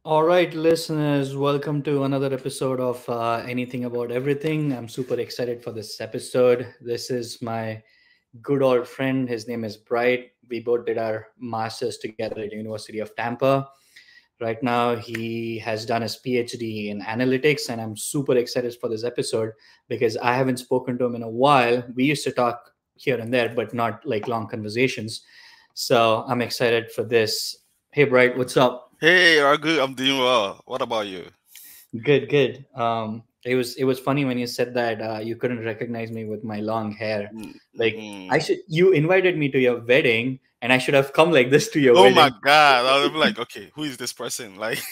All right, listeners, welcome to another episode of Anything About Everything. I'm super excited for this episode. This is my good old friend. His name is Bright. We both did our masters together at University of Tampa. Right now, he has done his PhD in analytics, and I'm super excited for this episode because I haven't spoken to him in a while. We used to talk here and there, but not like long conversations. So I'm excited for this. Hey, Bright, what's up? Hey, Ragu, I'm doing well. What about you? Good, good. It was funny when you said that you couldn't recognize me with my long hair. Like I Mm-hmm. should, you invited me to your wedding, and I should have come like this to your Oh my wedding. God, I was like, okay, who is this person? Like,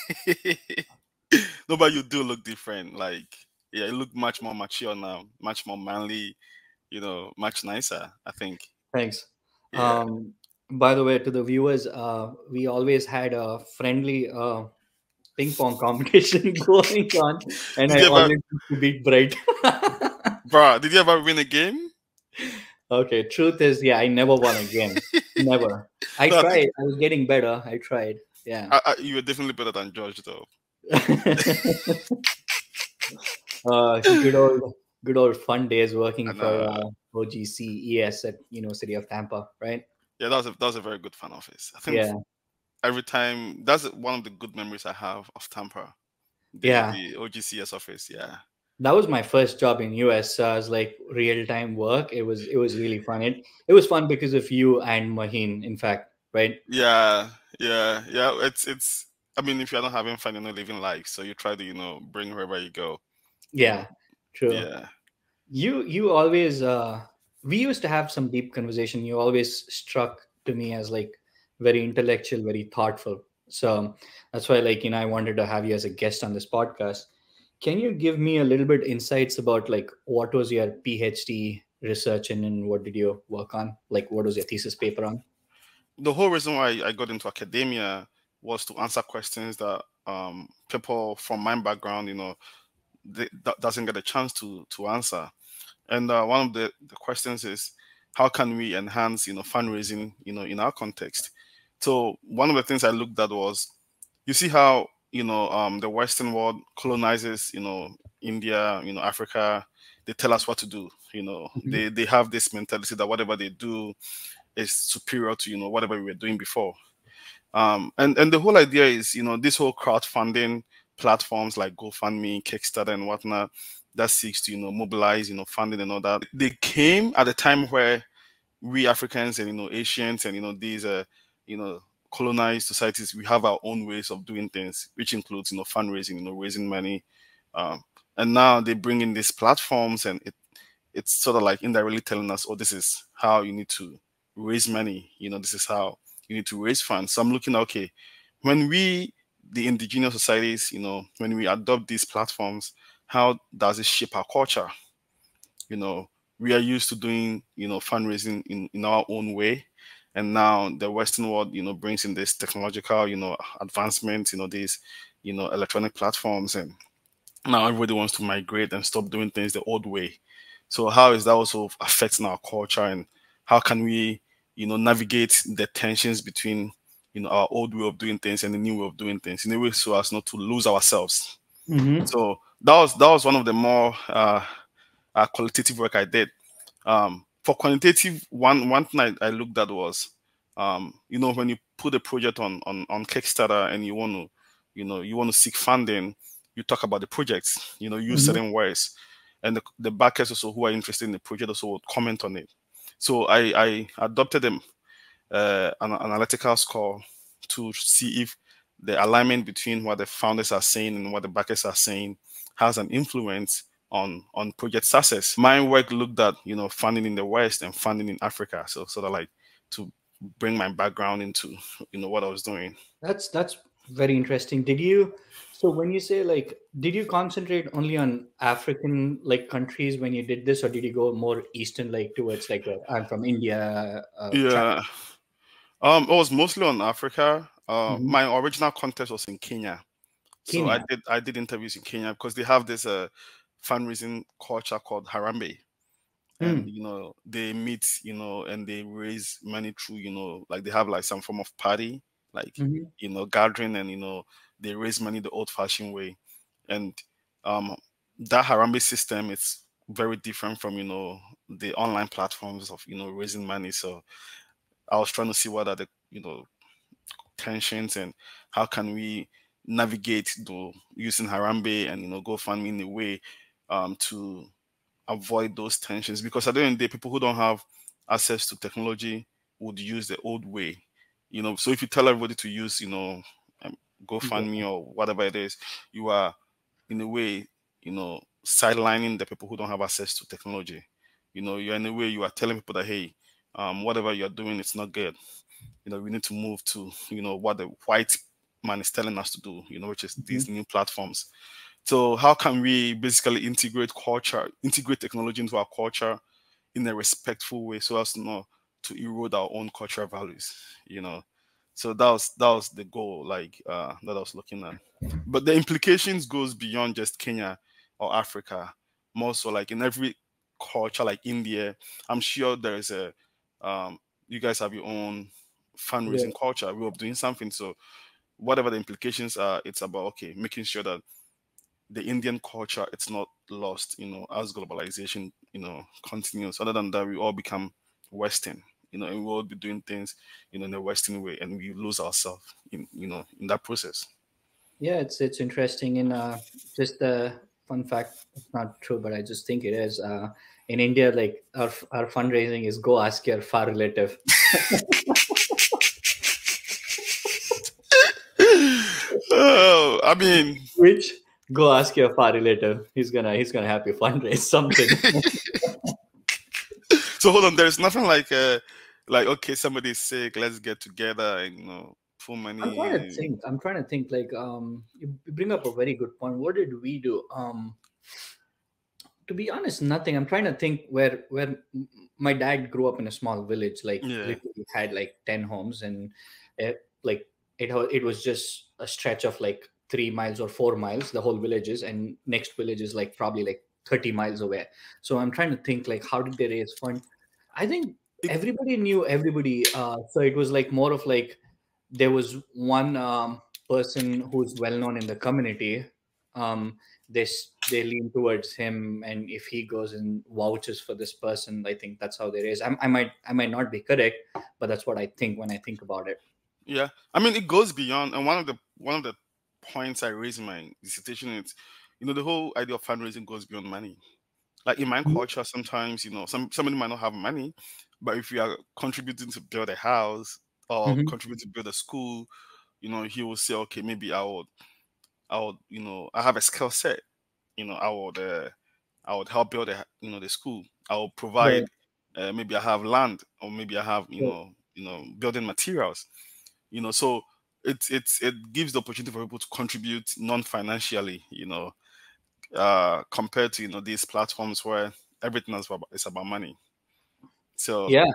no, but you do look different. Like, yeah, you look much more mature now, much more manly. Much nicer. I think. Thanks. Yeah. By the way, to the viewers, we always had a friendly ping pong competition going on, and Did I you ever, always used to beat Bright. bro? Did you ever win a game? Okay, truth is, yeah, I never won a game. Never. I No, I think tried. I was getting better. I tried. Yeah. you were definitely better than George, though. Good old fun days working And for OGCES at University of Tampa, right? yeah, that was a very good fan office. I think Yeah, every time that's one of the good memories I have of Tampa. The yeah. the OGCS office, yeah. That was my first job in US. So I was like real time work. It was really fun. It was fun because of you and Maheen, in fact, right? Yeah, yeah. It's I mean, if you're not having fun, you're not living life. So you try to, bring wherever you go, you know. Yeah, true. Yeah. You always we used to have some deep conversation. You always struck to me as like very intellectual, very thoughtful. So that's why I wanted to have you as a guest on this podcast. Can you give me a little bit insights about like what was your PhD research in and what did you work on? Like what was your thesis paper on? The whole reason why I got into academia was to answer questions that people from my background, that doesn't get a chance to answer. And one of the questions is how can we enhance, fundraising, in our context. So one of the things I looked at was, you see how, the Western world colonizes, India, Africa. They tell us what to do. Mhm. They have this mentality that whatever they do is superior to, whatever we were doing before. And the whole idea is, this whole crowdfunding platforms like GoFundMe, Kickstarter, and whatnot that seeks to, mobilize, funding and all that. They came at a time where we Africans and, Asians and, these you know colonized societies, we have our own ways of doing things, which includes, fundraising, raising money. Um, and now they bring in these platforms, and it's sort of like indirectly telling us, oh, this is how you need to raise money. This is how you need to raise funds. So I'm looking at, okay, when we, the indigenous societies, when we adopt these platforms, how does it shape our culture? You know, we are used to doing, fundraising in our own way. And now the Western world, brings in this technological, advancement, these, electronic platforms. And now everybody wants to migrate and stop doing things the old way. So how is that also affecting our culture, and how can we, navigate the tensions between, our old way of doing things and the new way of doing things in a way so as not to lose ourselves. Mhm. So that was one of the more qualitative work I did. For quantitative, one thing I looked at was, when you put a project on Kickstarter and you want to seek funding, you talk about the projects, use Mhm. certain words, and the backers also who are interested in the project also would comment on it. So I adopted an analytical score to see if the alignment between what the founders are saying and what the backers are saying has an influence on project success. My work looked at, funding in the West and funding in Africa, so sort of like to bring my background into, what I was doing. That's very interesting. So when you say like, did you concentrate only on African like countries when you did this, or did you go more Eastern, like towards like where I'm from, India, China? Yeah. It was mostly on Africa. Mhm. My original contest was in Kenya. So I Kenya. did I did interviews in Kenya because they have this fundraising culture called Harambe. And Hmm. they meet, and they raise money through, like they have like some form of party, like, Mhm. gathering, and they raise money the old-fashioned way, and um, that Harambe system is very different from the online platforms of raising money. So I was trying to see what are the tensions, and how can we navigate using Harambe and GoFundMe in a way to avoid those tensions, because at the end of the day, people who don't have access to technology would use the old way. So if you tell everybody to use um, Go. GoFundMe or whatever it is, you are in a way sidelining the people who don't have access to technology. You're in a way, you are telling people that, hey, whatever you're doing, it's not good. We need to move to what the white man is telling us to do, which is these Mhm. new platforms. So how can we basically integrate technology into our culture in a respectful way, so as not to erode our own cultural values? So that was the goal, like that I was looking at. But the implications goes beyond just Kenya or Africa. More so, like in every culture, like India, I'm sure there is a you guys have your own Yeah. fundraising culture, way of doing something. So whatever the implications are, it's about, okay, making sure that the Indian culture, it's not lost, as globalization, continues. Other than that, we all become Western, and we all be doing things, in a Western way, and we lose ourselves in that process. Yeah, it's interesting. In just a fun fact, it's not true, but I just think it is. In India, like our fundraising is go ask your far relative. Oh, I mean, Which go ask your far relative. He's gonna help you fundraise something. so hold on. There's nothing like okay, somebody's sick, let's get together and pull money. I'm trying to think. Like you bring up a very good point. What did we do? To be honest, nothing. I'm trying to think my dad grew up in a small village, like Yeah, literally had like 10 homes, and like it was just a stretch of like 3 miles or 4 miles, the whole villages, and next village is like probably like 30 miles away. So I'm trying to think like how did they raise fund. I think it, everybody knew everybody, so it was like more of like there was one person who's well known in the community. um, they lean towards him, and if he goes and vouches for this person, I think that's how they raise. I might not be correct, but that's what I think when I think about it. yeah. I mean, it goes beyond, and one of the points I raised in my dissertation is, the whole idea of fundraising goes beyond money. Like in my culture, sometimes somebody might not have money, but if you are contributing to build a house or Mm-hmm. contribute to build a school, he will say, okay, maybe I would, I have a skill set, I would help build the school. I will Right. provide, maybe I have land, or maybe I have, Right. building materials, so it gives the opportunity for people to contribute non-financially, compared to these platforms where everything is about money. So Yeah.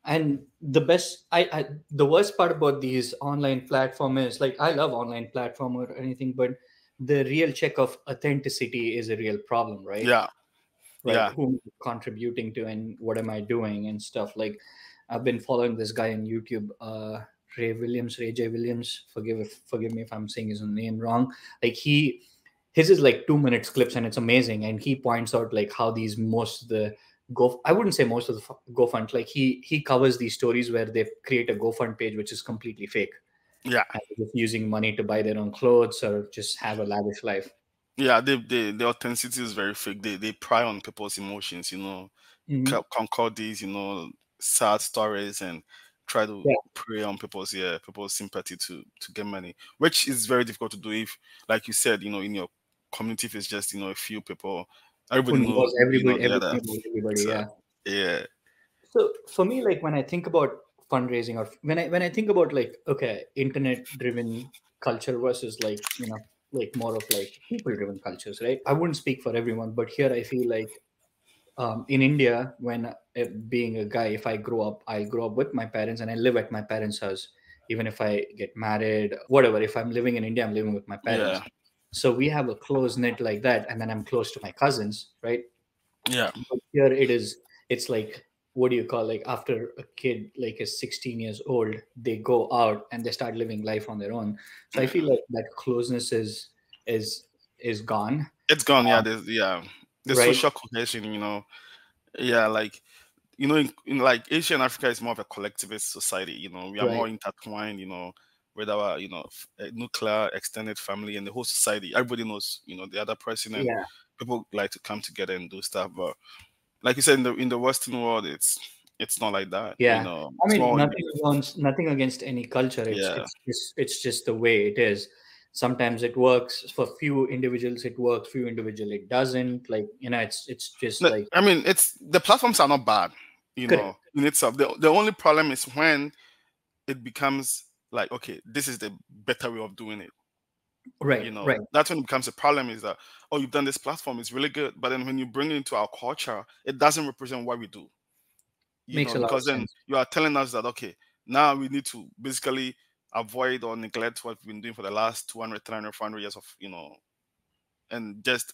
And the worst part about these online platform is, like, I love online platform or anything, but the real check of authenticity is a real problem, right? yeah, Right, yeah, who am I contributing to and what am I doing and stuff. Like, I've been following this guy on YouTube, Ray J Williams. Forgive me if I'm saying his name wrong. Like, his is like 2 minutes clips, and it's amazing, and he points out like how these most of the go I wouldn't say most of the GoFund, like he covers these stories where they create a GoFund page which is completely fake, yeah, and they're just using money to buy their own clothes or just have a lavish life. yeah. The authenticity is very fake. They pry on people's emotions, Hmm. concord these, sad stories, and try to prey on people's sympathy to get money, which is very difficult to do if, like you said, in your community, if it's just a few people, Who everybody knows knows the other. everything about everybody? So Yeah. yeah, So for me, like when I think about fundraising, or when I think about like, okay, internet driven culture versus like, like more of like people driven cultures, right? I wouldn't speak for everyone, but here I feel like, in India, when being a guy, if I grow up, I'll grow up with my parents and I live at my parents' house. Even if I get married, whatever, if I'm living in India, I'm living with my parents. yeah, So we have a close knit like that, and then I'm close to my cousins, right? yeah, But here it's like what do you call, like after a kid like is 16 years old, they go out and they start living life on their own. So I feel Yeah. like that closeness is is gone. It's gone. um, Yeah, the right, social cohesion. Yeah, like in like Asia and Africa is more of a collectivist society. We are right, more intertwined. With our nuclear extended family and the whole society. Everybody knows the other person, and yeah, people like to come together and do stuff. But like you said, in the Western world, it's not like that. yeah. I It's mean, more nothing against any culture. it's yeah. it's just it's just the way it is. Sometimes it works for few individuals, it works few individual, it doesn't, like, it's just No, like. I mean, it's the platforms are not bad, Correct. in itself. The only problem is when it becomes like, okay, this is the better way of doing it. Right, right. That's when it becomes a problem. Is that, oh, you've done this platform, it's really good, but then when you bring it into our culture, it doesn't represent what we do. Makes a lot of Because then sense. you are telling us that, okay, now we need to basically avoid or neglect what we've been doing for the last 200, 300, 400 years of and just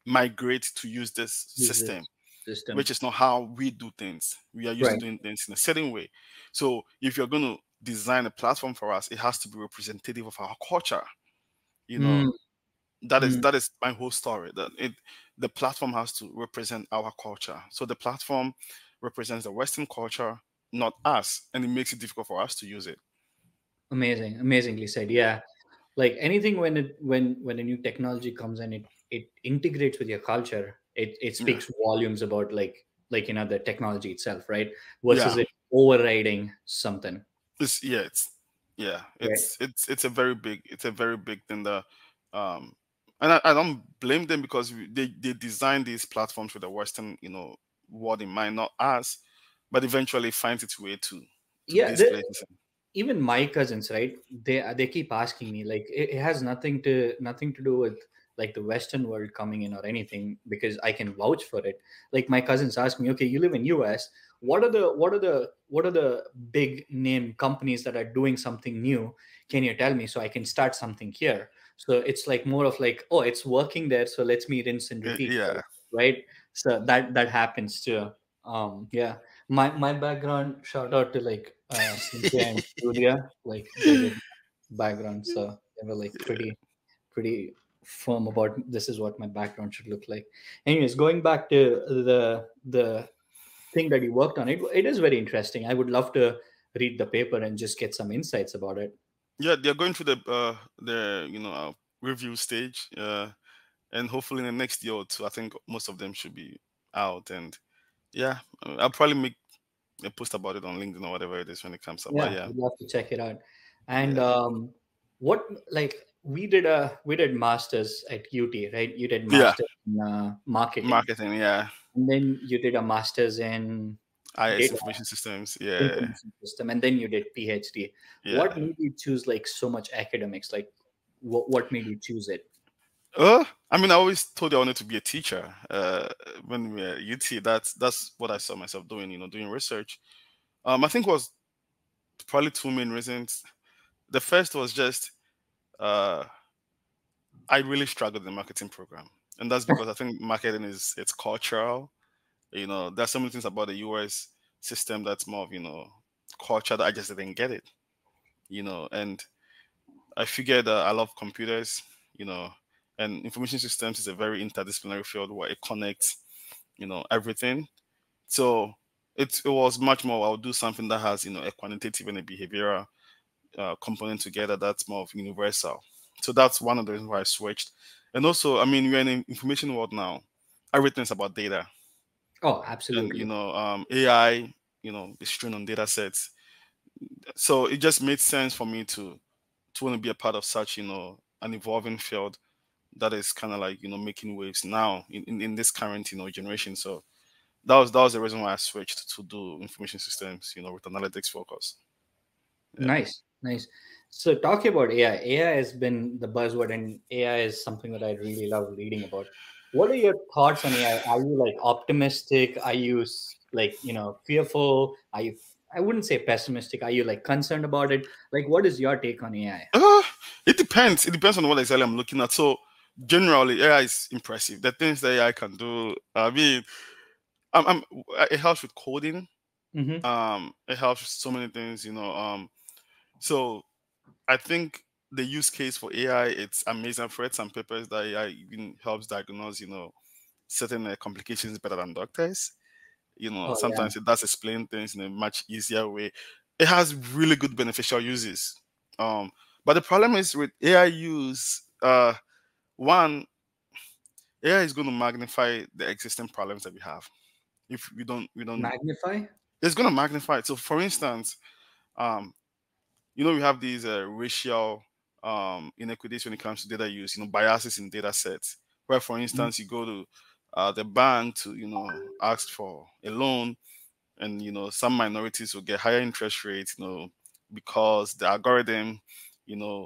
migrate to use this Use this system, system. which is not how we do things. We are used to Right. doing things in a certain way. So if you're going to design a platform for us, it has to be representative of our culture. You know, Mm, mm. that is my whole story. The platform has to represent our culture. So the platform represents the Western culture, not us, and it makes it difficult for us to use it. Amazing, amazingly said. Yeah, like anything, when a new technology comes and it integrates with your culture, it Yeah, speaks volumes about, like the technology itself, right? Versus yeah. it overriding something. It's yeah, Right. it's a very big thing that um and I don't blame them because they designed these platforms with the Western, world in mind, not us, but eventually finds its way to Yeah. these places. Even my cousins, right, they keep asking me, like, it has nothing to do with like the Western world coming in or anything, because I can vouch for it. Like, my cousins ask me, okay, you live in US, what are the big name companies that are doing something new? Can you tell me so I can start something here? So it's like more of like, oh, it's working there, so let's me rinse and repeat Yeah, first, right? So that happens too. Yeah. My background, shout out to like Cynthia and Julia, like they did background, so they were like pretty firm about this is what my background should look like. Anyways, going back to the thing that you worked on, it is very interesting. I would love to read the paper and just get some insights about it. yeah. They're going through the review stage, and hopefully in the next year or two, I think most of them should be out. And yeah, I'll probably make a post about it on LinkedIn or whatever it is when it comes up. But Yeah, yeah, I'd love to check it out. And yeah, what, like, we did masters at UT, right? You did yeah. masters in marketing, Marketing, yeah. and then you did a master's in IS data information systems, yeah, information system, and then you did PhD. What yeah. made you choose like so much academics? Like, what made you choose it? I mean, I always told you I wanted to be a teacher. When we were at UT, that's what I saw myself doing. Doing research. I think it was probably two main reasons. The first was just uh, I really struggled in the marketing program, and that's because I think marketing it's cultural. There's so many things about the US system that's more of culture that I just didn't get it. And I figured I love computers, you know, and information systems is a very interdisciplinary field where it connects, everything. So it was much more, I'll do something that has, a quantitative and a behavioral component together that's more of universal. So that's one of the reasons why I switched. And also, I mean, we're in an information world now. Everything's about data. Oh, And, absolutely. AI, is trained on data sets. So it just made sense for me to want to be a part of such, an evolving field that is kind of like, making waves now in this current, generation. So that was the reason why I switched to do information systems, with analytics focus. Yeah. Nice, nice. So talking about AI, AI has been the buzzword, and AI is something that I really love reading about. What are your thoughts on AI? Are you like optimistic? Are you like, fearful? Are you, I wouldn't say pessimistic. Are you like concerned about it? Like, what is your take on AI? Uh, it depends. It depends on what exactly I'm looking at. So generally, AI is impressive. The things that AI can do. I mean, I'm it helps with coding. Mm-hmm. It helps with so many things, so I think the use case for AI, it's amazing. I've read some papers that AI even helps diagnose, certain complications better than doctors. Oh yeah. Sometimes it does explain things in a much easier way. It has really good beneficial uses. Um, but the problem is with AI use, one, AI is going to magnify the existing problems that we have. If we don't, Magnify. it's going to magnify it. So, for instance, um, we have these racial inequities when it comes to data use, biases in data sets. Where, for Mhm. instance, you go to the bank to, ask for a loan, and some minorities will get higher interest rates, because the algorithm,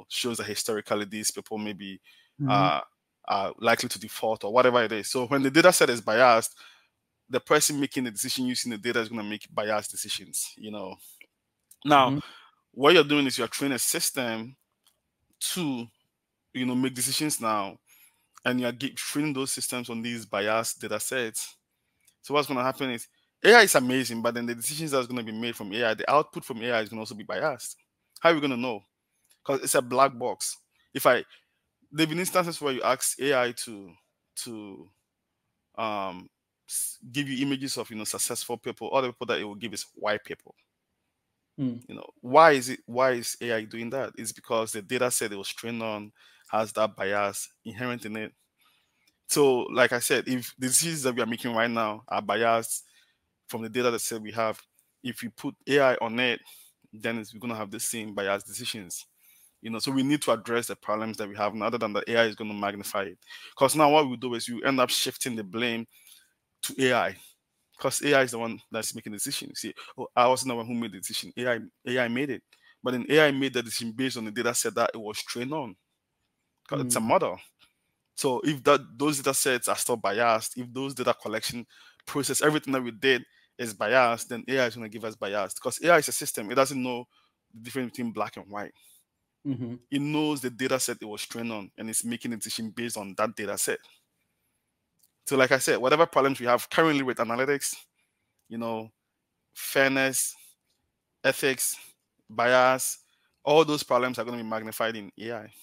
shows that historically these people maybe Mhm. uh, are likely to default or whatever it is. So when the data set is biased, the person making the decision using the data is going to make biased decisions. Now, Mhm. what you're doing is you're training a system to make decisions now, and you're training those systems on these biased data sets. So what's going to happen is AI is amazing, but then the decisions that's going to be made from AI, the output from AI is going to also be biased. How are we going to know? Because it's a black box. If I There've been instances where you ask AI to give you images of successful people. All the people that it will give is white people. Mm. Why is AI doing that? It's because the data set it was trained on has that bias inherent in it. So, like I said, if the decisions that we are making right now are biased from the data set we have, if we put AI on it, then we're going to have the same biased decisions. So we need to address the problems that we have, and other than that, AI is going to magnify it. Because now what we do is you end up shifting the blame to AI, because AI is the one that's making the decision. See, oh, I wasn't the one who made the decision. AI made it, but then AI made the decision based on the data set that it was trained on. 'Cause it's a Mm. model. So if those data sets are still biased, if those data collection process, everything that we did is biased, then AI is going to give us biased, because AI is a system. It doesn't know the difference between black and white. Mhm. It knows the data set it was trained on, and it's making a decision based on that data set. So, like I said, whatever problems we have currently with analytics, you know, fairness, ethics, bias, all those problems are going to be magnified in AI.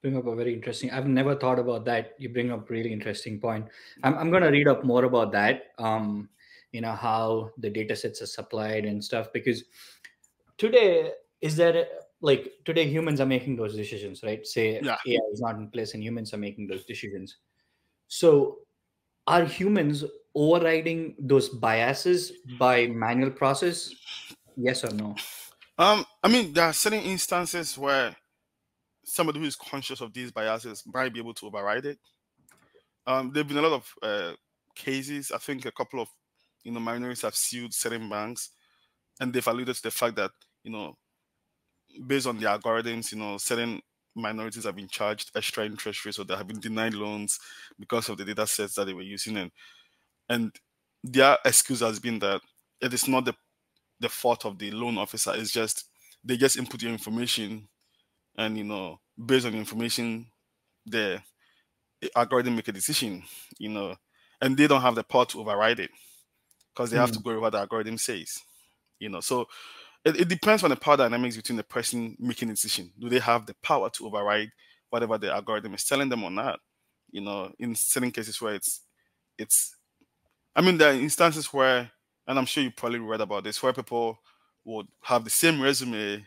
Bring up a very interesting. I've never thought about that. You bring up really interesting point. I'm gonna read up more about that. How the data sets are supplied and stuff, because today is there, like, today humans are making those decisions, right? Say Yeah. AI is not in place and humans are making those decisions. So are humans overriding those biases by manual process? Yes or no? I mean, there are certain instances where somebody who is conscious of these biases might be able to override it. There've been a lot of cases. I think a couple of minorities have sued certain banks, and they've alluded to the fact that you know based on the algorithms, certain minorities have been charged extra interest rates, or they have been denied loans because of the data sets that they were using, and their excuse has been that it is not the fault of the loan officer. It's just they just input your information, and based on the information, the algorithm make a decision, you know, and they don't have the power to override it, because they have to Mm. go with what the algorithm says. So it depends on the power dynamics between the person making the decision. Do they have the power to override whatever the algorithm is telling them or not? In certain cases where it's I mean, there are instances where, and I'm sure you probably read about this, where people would have the same resume,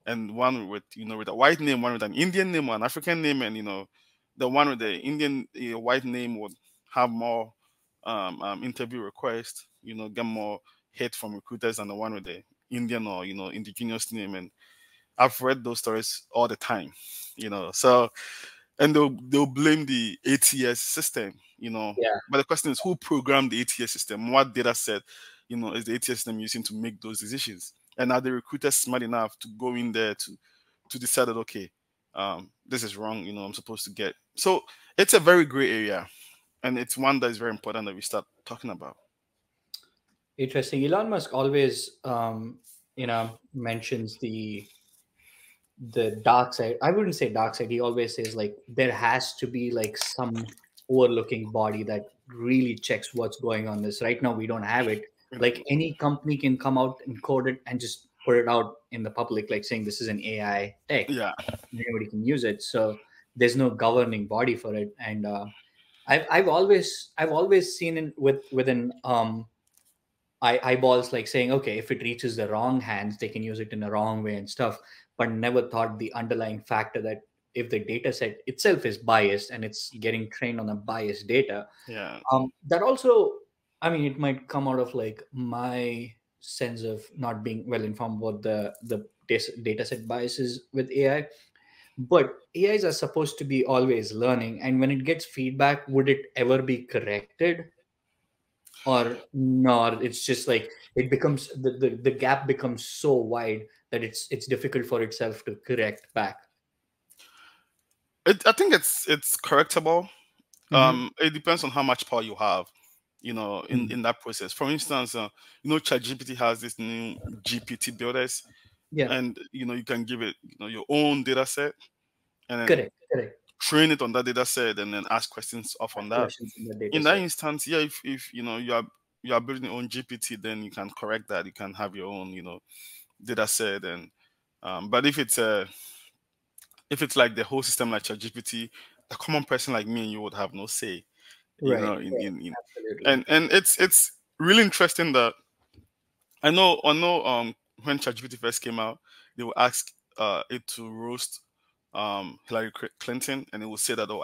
and one with with a white name, one with an Indian name or an African name, and the one with the Indian white name would have more interview requests, get more hit from recruiters than the one with the Indian or indigenous name. And I've read those stories all the time, so, and they'll blame the ATS system, Yeah. But the question is, who programmed the ATS system? What data set, is the ATS system using to make those decisions? And are the recruiters smart enough to go in there to decide that, okay, this is wrong, I'm supposed to get. So it's a very gray area, and it's one that is very important that we start talking about. Interesting. Elon Musk always, mentions the dark side. I wouldn't say dark side. He always says, like, there has to be like some overlooking body that really checks what's going on. This right now we don't have it. Like any company can come out and code it and just put it out in the public, like saying this is an AI tech. Yeah. Anybody can use it. So there's no governing body for it. And I've always seen it within eyeballs, like saying, okay, if it reaches the wrong hands, they can use it in a wrong way and stuff, but never thought the underlying factor that if the data set itself is biased and it's getting trained on a biased data, Yeah. that also, I mean, it might come out of like my sense of not being well informed about the data set biases with AI. But AIs are supposed to be always learning, and when it gets feedback, would it ever be corrected? Or not, it's just like it becomes the gap becomes so wide that it's difficult for itself to correct back. I think it's correctable. Mm-hmm. It depends on how much power you have, Mm. in that process. For instance, ChatGPT has this new GPT builders, Yeah, and you can give it your own data set, and then correct. train it on that data set, and then ask questions off on Ask that. questions in the data In that set. instance, yeah, if you are building your own GPT, then you can correct that. You can have your own data set, and but if it's like the whole system like ChatGPT, a common person like me and you would have no say, Right, in absolutely. and it's really interesting that I know when ChatGPT first came out, they will ask it to roast Hillary Clinton, and it will say that, oh,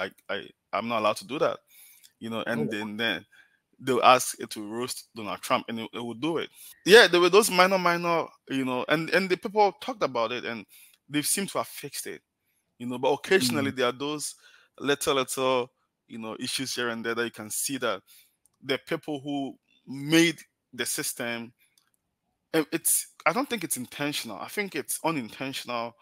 I'm not allowed to do that, Oh, and then they'll ask it to roast Donald Trump, and it will do it. Yeah, there were those minor, and the people talked about it, and they seem to have fixed it, but occasionally mm, there are those little issues here and there that you can see that the people who made the system, I don't think it's intentional. I think it's unintentional,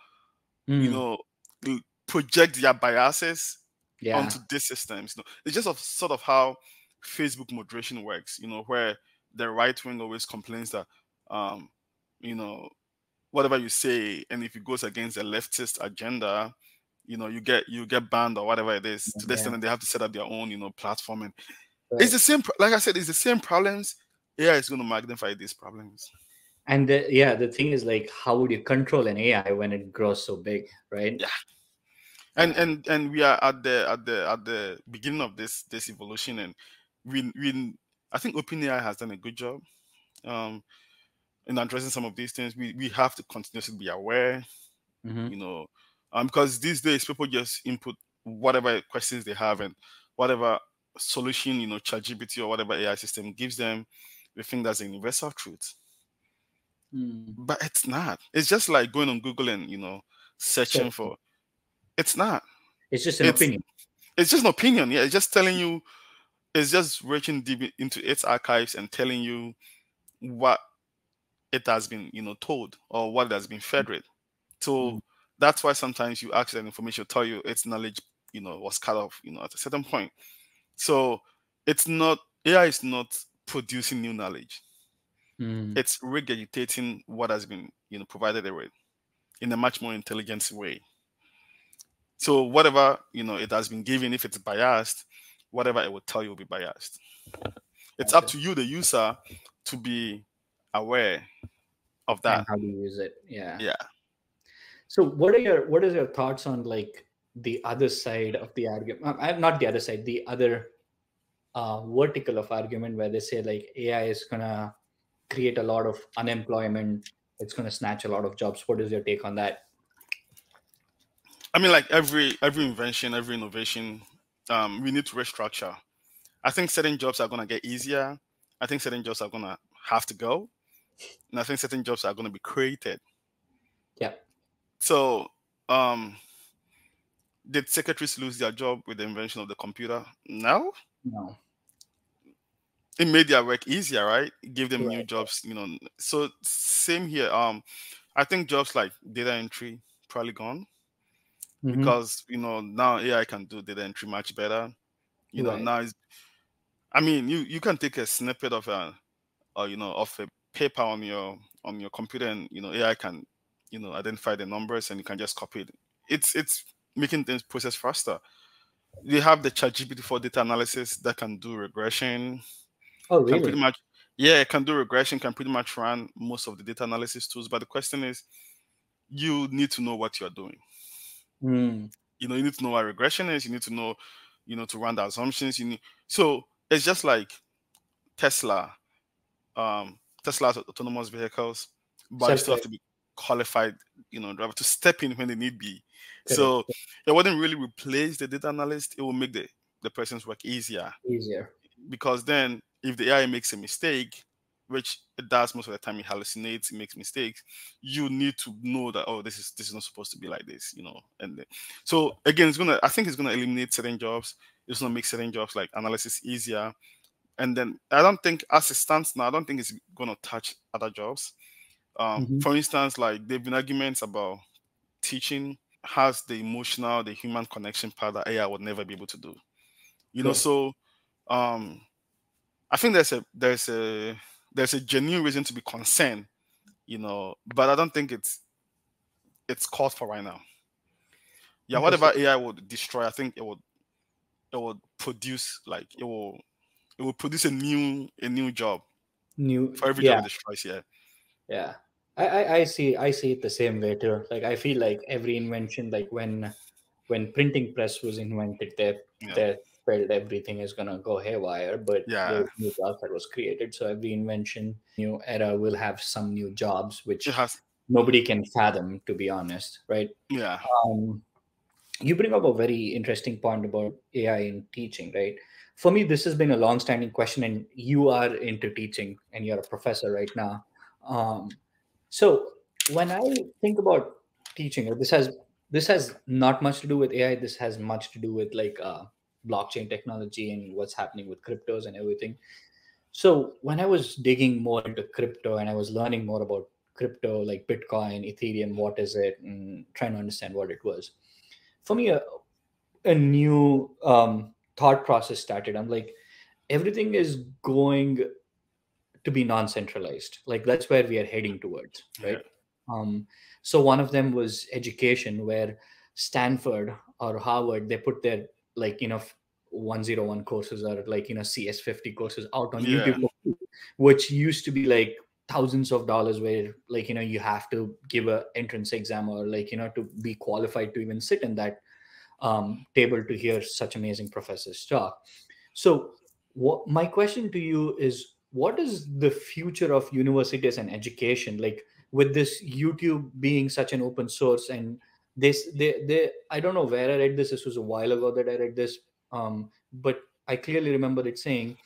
you mm, know, to project their biases yeah, onto these systems. It's just sort of how Facebook moderation works, where the right wing always complains that um, you know, whatever you say, and if it goes against the leftist agenda, you get banned or whatever it is, to the yeah, extent that they have to set up their own platform. And it's right. the same, like I said, it's the same problems. AI is going to magnify these problems. And the thing is, like, how would you control an AI when it grows so big, right? Yeah. and Yeah. and and we are at the beginning of this evolution, and we I think OpenAI has done a good job um in addressing some of these things. We have to continuously be aware, Mm-hmm. you know because these days people just input whatever questions they have, and whatever solution ChatGPT or whatever AI system gives them, they think that's a universal truth. Mm. But it's not. It's just like going on Google and searching Searching. for. It's not. It's just an it's opinion. it's just an opinion. Yeah, it's just telling you. It's just reaching deep into its archives and telling you what it has been told, or what it has been fed with. Mm. So that's why sometimes you ask that information, tell you its knowledge was cut off at a certain point. So it's not, AI is not producing new knowledge. Mm. It's regurgitating what has been provided with in a much more intelligent way. So whatever it has been given, if it's biased, whatever it will tell you will be biased. It's up Gotcha. to you, the user, to be aware of And that. how do you use it? Yeah. Yeah. So what is your thoughts on like the other side of the argument? I'm not the other side, the other vertical of argument where they say like AI is gonna create a lot of unemployment. It's gonna snatch a lot of jobs. What is your take on that? I mean, like every invention, every innovation, we need to restructure. I think certain jobs are gonna get easier. I think certain jobs are gonna have to go, and I think certain jobs are gonna be created. Yeah. So, um, did secretaries lose their job with the invention of the computer? No. No. It made their work easier, right? It gave them new Right. jobs, So same here. I think jobs like data entry probably gone, Mm-hmm. because now AI can do data entry much better. Right. Now I mean, you can take a snippet of of a paper on your computer, and AI can identify the numbers, and you can just copy it. It's making things process faster. They have the ChatGPT for data analysis that can do regression, Oh, can pretty really? much, Yeah, it can do regression, can pretty much run most of the data analysis tools. But the question is, you need to know what you're doing. Mm. You need to know what regression is. You need to know, to run the assumptions. So it's just like Tesla, Tesla's autonomous vehicles, but you still have Self-driving. to be qualified, driver to step in when they need be. Correct. So it wouldn't really replace the data analyst. It will make the person's work easier, Easier. because then if the AI makes a mistake, which it does most of the time, it hallucinates, it makes mistakes. You need to know that, oh, this is not supposed to be like this, so again, I think it's gonna eliminate certain jobs. It's gonna make certain jobs like analysis easier. And then I don't think, as it stands now, I don't think it's gonna touch other jobs. Hmm. For instance, like there've been arguments about teaching has the emotional, the human connection part that AI would never be able to do. True. So um I think there's a genuine reason to be concerned, but I don't think it's called for right now. Yeah, Interesting. whatever AI would destroy, I think it would produce, like it will produce a new job New. for every job Yeah. it destroys. Yeah, Yeah. I see it the same way too. Like I feel like every invention, like when printing press was invented, yeah, they felt everything is gonna go haywire, but there yeah. was new jobs that was created. So every invention, new era will have some new jobs It which has. nobody can fathom, to be honest, right? Yeah, Um, you bring up a very interesting point about AI in teaching, right? For me, this has been a long-standing question, and you are into teaching, and you're a professor right now. So when I think about teaching, this has not much to do with AI. This has much to do with like blockchain technology and what's happening with cryptos and everything. So when I was digging more into crypto and I was learning more about crypto, like Bitcoin, Ethereum, what is it, and trying to understand what it was, for me, a new thought process started. I'm like, everything is going to be non-centralized. Like that's where we are heading towards, yeah, right? So one of them was education, where Stanford or Harvard, they put their, like, 101 courses, or like, CS50 courses out on yeah, YouTube for free, which used to be like thousands of dollars, where like, you have to give a entrance exam, or like, to be qualified to even sit in that table to hear such amazing professors talk. So, my question to you is, what is the future of universities and education? Like with this YouTube being such an open source, and they I don't know where I read this. This was a while ago that I read this, but I clearly remember it saying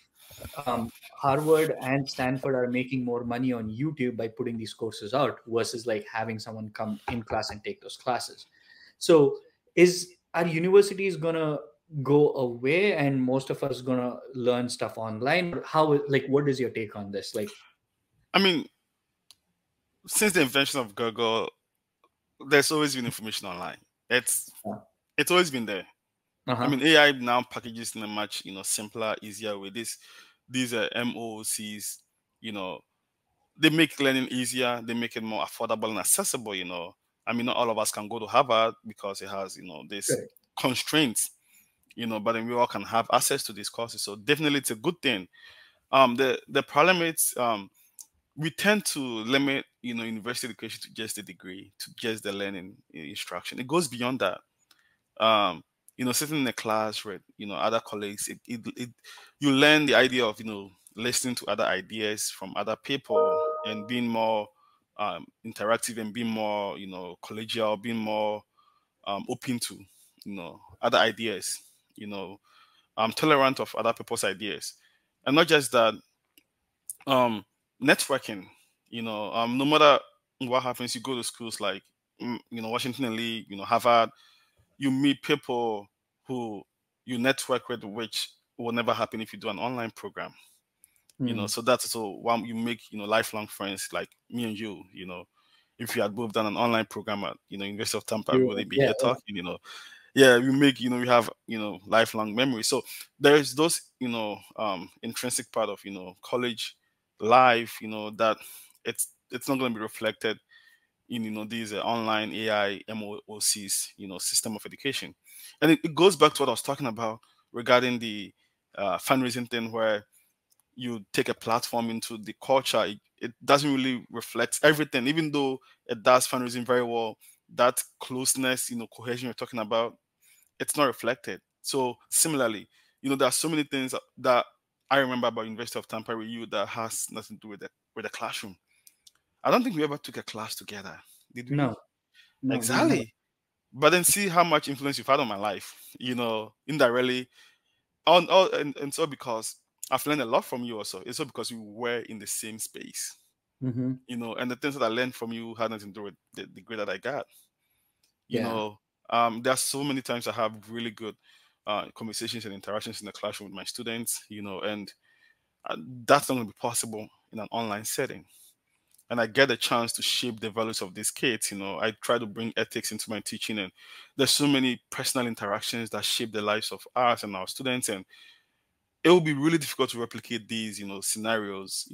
Harvard and Stanford are making more money on YouTube by putting these courses out versus like having someone come in class and take those classes. So, is our universities gonna go away and most of us gonna learn stuff online, or how? Like, what is your take on this? Like, I mean, since the invention of Google, there's always been information online. It's always been there. uh I huh, mean, AI now packages in a much simpler, easier way. These are MOOCs. You know, they make learning easier. They make it more affordable and accessible. I mean, not all of us can go to Harvard because it has this correct. constraints. But then we all can have access to these courses. So definitely, it's a good thing. The problem is, we tend to limit university education to just the degree, to just the learning instruction. It goes beyond that. um Sitting in a class with other colleagues, you learn the idea of listening to other ideas from other people, and being more interactive, and being more collegial, being more open to other ideas, tolerant of other people's ideas. And not just that, um networking, no matter what happens, you go to schools like Washington and Lee, Harvard. You meet people who you network with, which will never happen if you do an online program. Hmm. So that's so one, you make lifelong friends, like me and if you had both done an online program at University of Tampa, we wouldn't be Yeah, here talking. Yeah, we make we have lifelong memories. So there's those intrinsic part of college life, that it's not going to be reflected in these online AI MOOCs, system of education. And it goes back to what I was talking about regarding the fundraising thing, where you take a platform into the culture, it doesn't really reflect everything, even though it does fundraising very well. That closeness, cohesion you're talking about, it's not reflected. So similarly, there are so many things that I remember about University of Tampa with you that has nothing to do with the classroom. I don't think we ever took a class together, did we? No, no, we've never. Exactly. But then see how much influence you've had on my life, indirectly. And so because I've learned a lot from you also. It's so because we were in the same space, Mm-hmm. and the things that I learned from you had nothing to do with the grade that I got. you Yeah. know there are so many times I have really good conversations and interactions in the classroom with my students, and that's not going to be possible in an online setting. And I get a chance to shape the values of these kids. I try to bring ethics into my teaching, and there's so many personal interactions that shape the lives of us and our students, and it will be really difficult to replicate these scenarios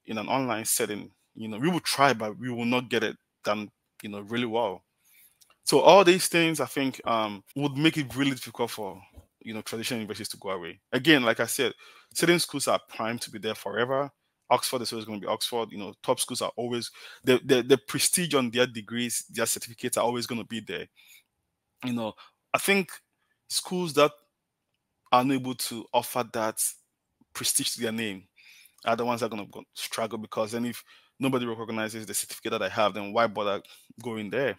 in an online setting. We will try, but we will not get it done really well. So all these things, I think, would make it really difficult for traditional universities to go away. Again, like I said, certain schools are primed to be there forever. Oxford is always going to be Oxford. Top schools are always the prestige on their degrees, their certificates are always going to be there. You know, I think schools that are unable to offer that prestige to their name are the ones that are going to struggle, because then if nobody recognizes the certificate that I have, then why bother going there?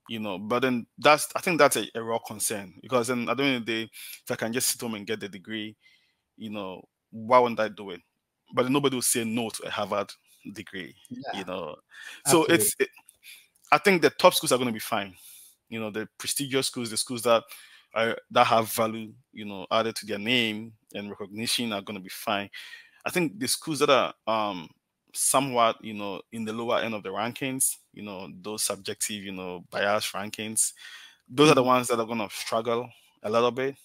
But then I think that's a raw concern, because then at the end of the day, if I can just sit home and get the degree, why wouldn't I do it? But then nobody will say no to a Harvard degree, you Yeah, know. So absolutely. I think the top schools are going to be fine. The prestigious schools, the schools that have value, added to their name and recognition, are going to be fine. I think the schools that are somewhat, in the lower end of the rankings, those subjective, bias rankings, those are the Mhm. ones that are going to struggle a little bit.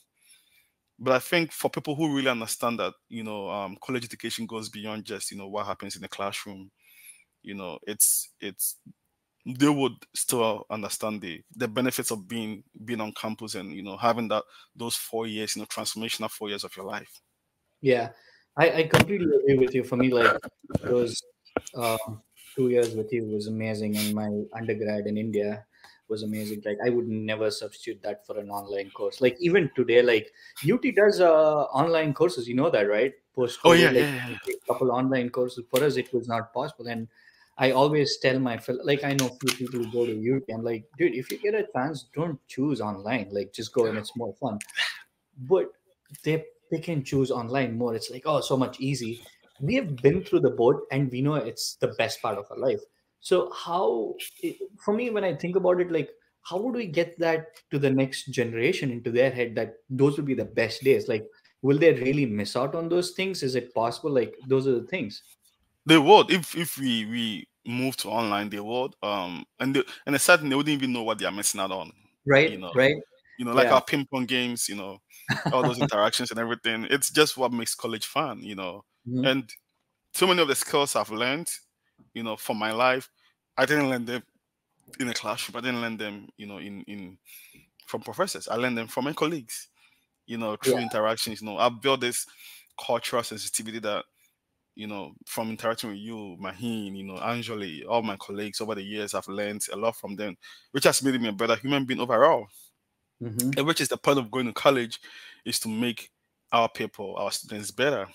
But I think for people who really understand that, college education goes beyond just, what happens in the classroom, it's they would still understand the benefits of being on campus, and having those 4 years, transformational 4 years of your life. Yeah, I completely agree with you. For me, like those um, 2 years with you was amazing, and my undergrad in India was amazing. Like I would never substitute that for an online course. Like even today, like UT does online courses. You know that, right? Post Oh yeah, COVID, like yeah, yeah. a couple online courses for us, it was not possible. And I always tell my like I know few people who go to UT. I'm like, dude, if you get a chance, don't choose online. Like just go, and it's more fun. But they pick and choose online more. It's like, oh, so much easy. We have been through the boat and we know it's the best part of our life. So for me, when I think about it, like how would we get that to the next generation into their head that those will be the best days? Like will they really miss out on those things? Is it possible? Like those are the things. They would, if we move to online, they would. And it's certain they wouldn't even know what they are missing out on. You Right, know, right. like Yeah. our ping pong games. All those interactions and everything. It's just what makes college fun. Mhm. And so many of the skills I've learned, for my life, I didn't learn them in a classroom. I didn't learn them, in from professors. I learned them from my colleagues. Yeah. Through interactions. I've built this cultural sensitivity that from interacting with you, Maheen, Anjali, all my colleagues over the years, I've learned a lot from them, which has made me a better human being overall. Hmm. And which is the point of going to college, is to make our people, our students better.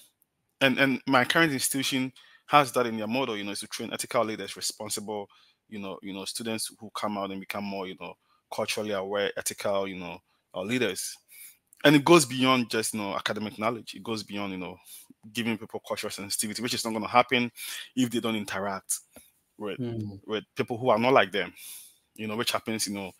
And my current institution has that in their motto, is to train ethical leaders, responsible, students who come out and become more, culturally aware, ethical, leaders. And it goes beyond just academic knowledge. It goes beyond giving people cultural sensitivity, which is not going to happen if they don't interact with Hmm. people who are not like them, which happens in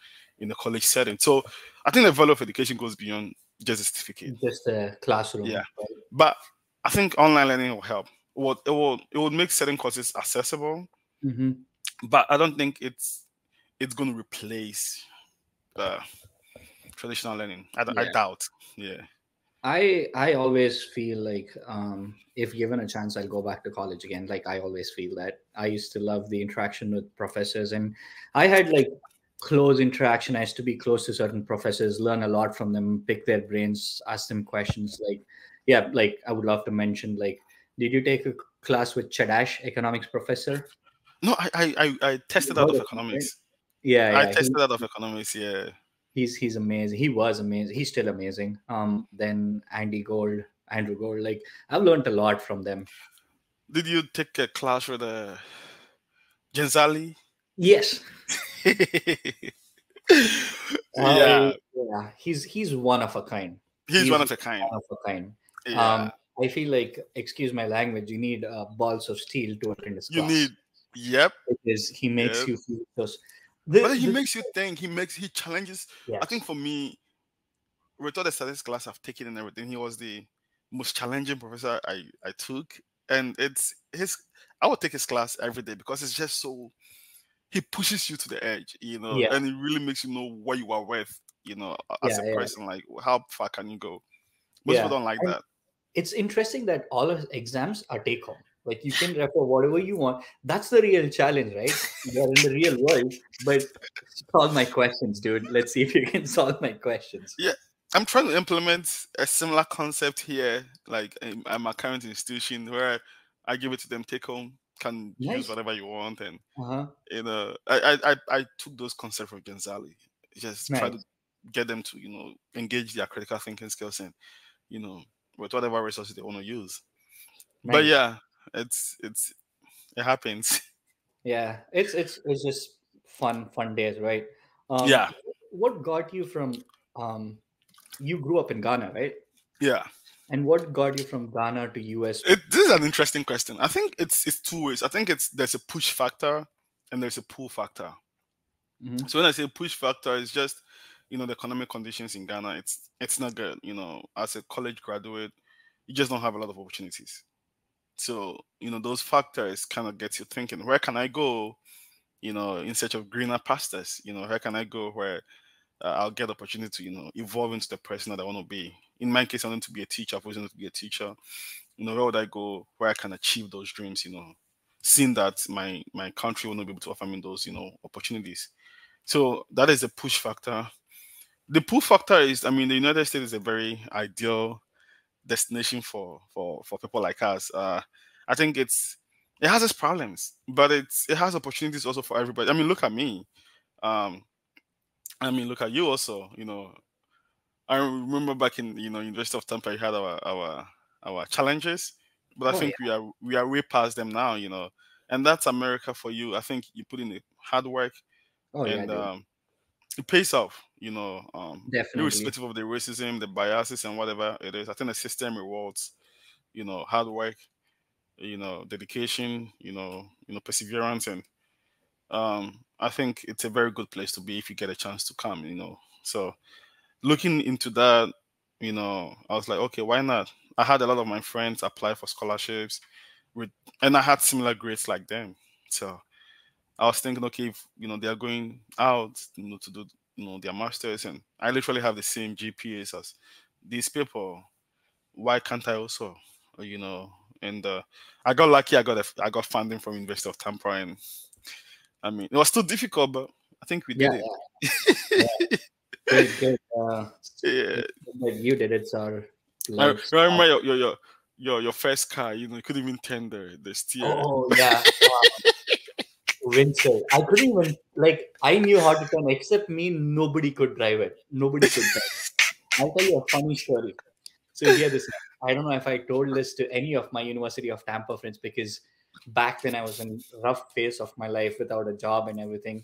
the college setting. So I think the value of education goes beyond just a certificate. Just a Yeah, classroom. but I think online learning will help. It would make certain courses accessible, Right? but I don't think it's going to replace uh, traditional learning. I Yeah. doubt. Yeah. I always feel like if given a chance, I'll go back to college again. Like I always feel that I used to love the interaction with professors, and I had like close interaction. I used to be close to certain professors, learn a lot from them, pick their brains, ask them questions. Like, yeah, like I would love to mention like Did you take a class with Chadash, economics professor? No, I You tested out heard of of him, right? economics. Yeah, I yeah. tested out of economics. Yeah. He's amazing. He was amazing. He's still amazing. Then Andrew Gold. Like I've learned a lot from them. Did you take a class with Genzali? Yes. Yeah, Yeah. He's one of a kind. he's He's one of a one kind. of a kind. Yeah, I feel like, excuse my language, you need balls of steel to attend his you need. class Yep, because he makes yep. you feel those. But then he The makes you think. He challenges. I think Yes. for me, with all the statistics class I've taken and everything, he was the most challenging professor I took, and it's his. I would take his class every day because it's just so he pushes you to the edge, Yeah. and it really makes you know what you are worth, as Yeah. a Yeah. person. Like how far can you go? Most people Yeah. don't like And that. it's interesting that all of exams are take home. Like you can refer whatever you want. That's the real challenge, right? You're in the real world, but solve my questions, dude. Let's see if you can solve my questions. Yeah, I'm trying to implement a similar concept here, like in my current institution, where I give it to them, take home, can use Nice. whatever you want, and Uh-huh. I took those concepts from Genzali, just try to Nice. get them to engage their critical thinking skills and you know with whatever resources they want to use. But Nice. yeah, it happens. Yeah. It's just fun days, right? Yeah, Um what got you from um you grew up in Ghana, right? yeah. And what got you from Ghana to US? This is an interesting question. I think it's two ways. I think it's there's a push factor and there's a pull factor. Mhm. So when I say push factor, it's just the economic conditions in Ghana. It's not good. As a college graduate, you just don't have a lot of opportunities. So those factors kind of get you thinking. Where can I go? In search of greener pastures. Where can I go where I'll get opportunity to evolve into the person that I want to be. In my case, I want to be a teacher. I've always wanted to be a teacher. Where would I go where I can achieve those dreams? Seeing that my country will not be able to offer me those opportunities. So that is a push factor. The pull factor is, I mean, the United States is a very ideal destination for people like us. I think it has its problems, but it has opportunities also for everybody. I mean, look at me. Um, I mean, look at you also. I remember back in University of Tampa, we had our challenges, but I Oh yeah. think we are way past them now. And that's America for you. I think you put in the hard work, Oh yeah, and dude. it pays off. Definitely. Irrespective of the racism, the biases, and whatever it is. I think the system rewards hard work, dedication, perseverance, and I think it's a very good place to be if you get a chance to come. So looking into that, I was like, okay, why not? I had a lot of my friends apply for scholarships with, and I had similar grades like them. So I was thinking, okay, if they are going out, to do their masters, and I literally have the same GPAs as these people. Why can't I also? You know, and I got lucky. I got funding from University of Tampa, and I mean, it was still difficult, but I think we Yeah, did it. yeah. Good, good. Yeah. That you did it, our I lives. remember your first car. You couldn't even turn the steer. Oh yeah, Windsor. I couldn't even like. I knew how to turn, except me. Nobody could drive it. Nobody could drive. I'll tell you a funny story. So here this. I don't know if I told this to any of my University of Tampa friends because back then I was in rough phase of my life without a job and everything.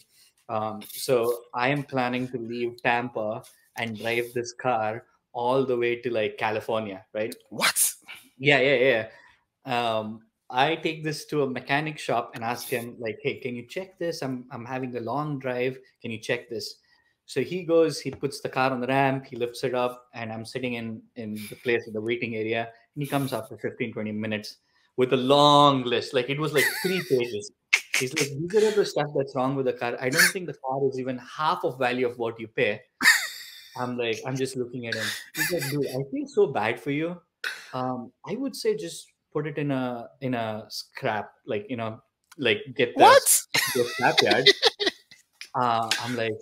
So I am planning to leave Tampa and drive this car all the way to like California, right? What? Yeah, yeah, yeah. I take this to a mechanic shop and ask him like, "Hey, can you check this? I'm having a long drive. Can you check this?" So he goes, he puts the car on the ramp, he lifts it up, and I'm sitting in the place in the waiting area, and he comes after 15-20 minutes with a long list. Like it was like 3 pages. He's like, "These are the stuff that's wrong with the car. I don't think the car is even half of value of what you pay." I'm like, I'm just looking at him. He's like, "Dude, I feel so bad for you. I would say just put it in a scrap, like like get What? the scrap yard." I'm like,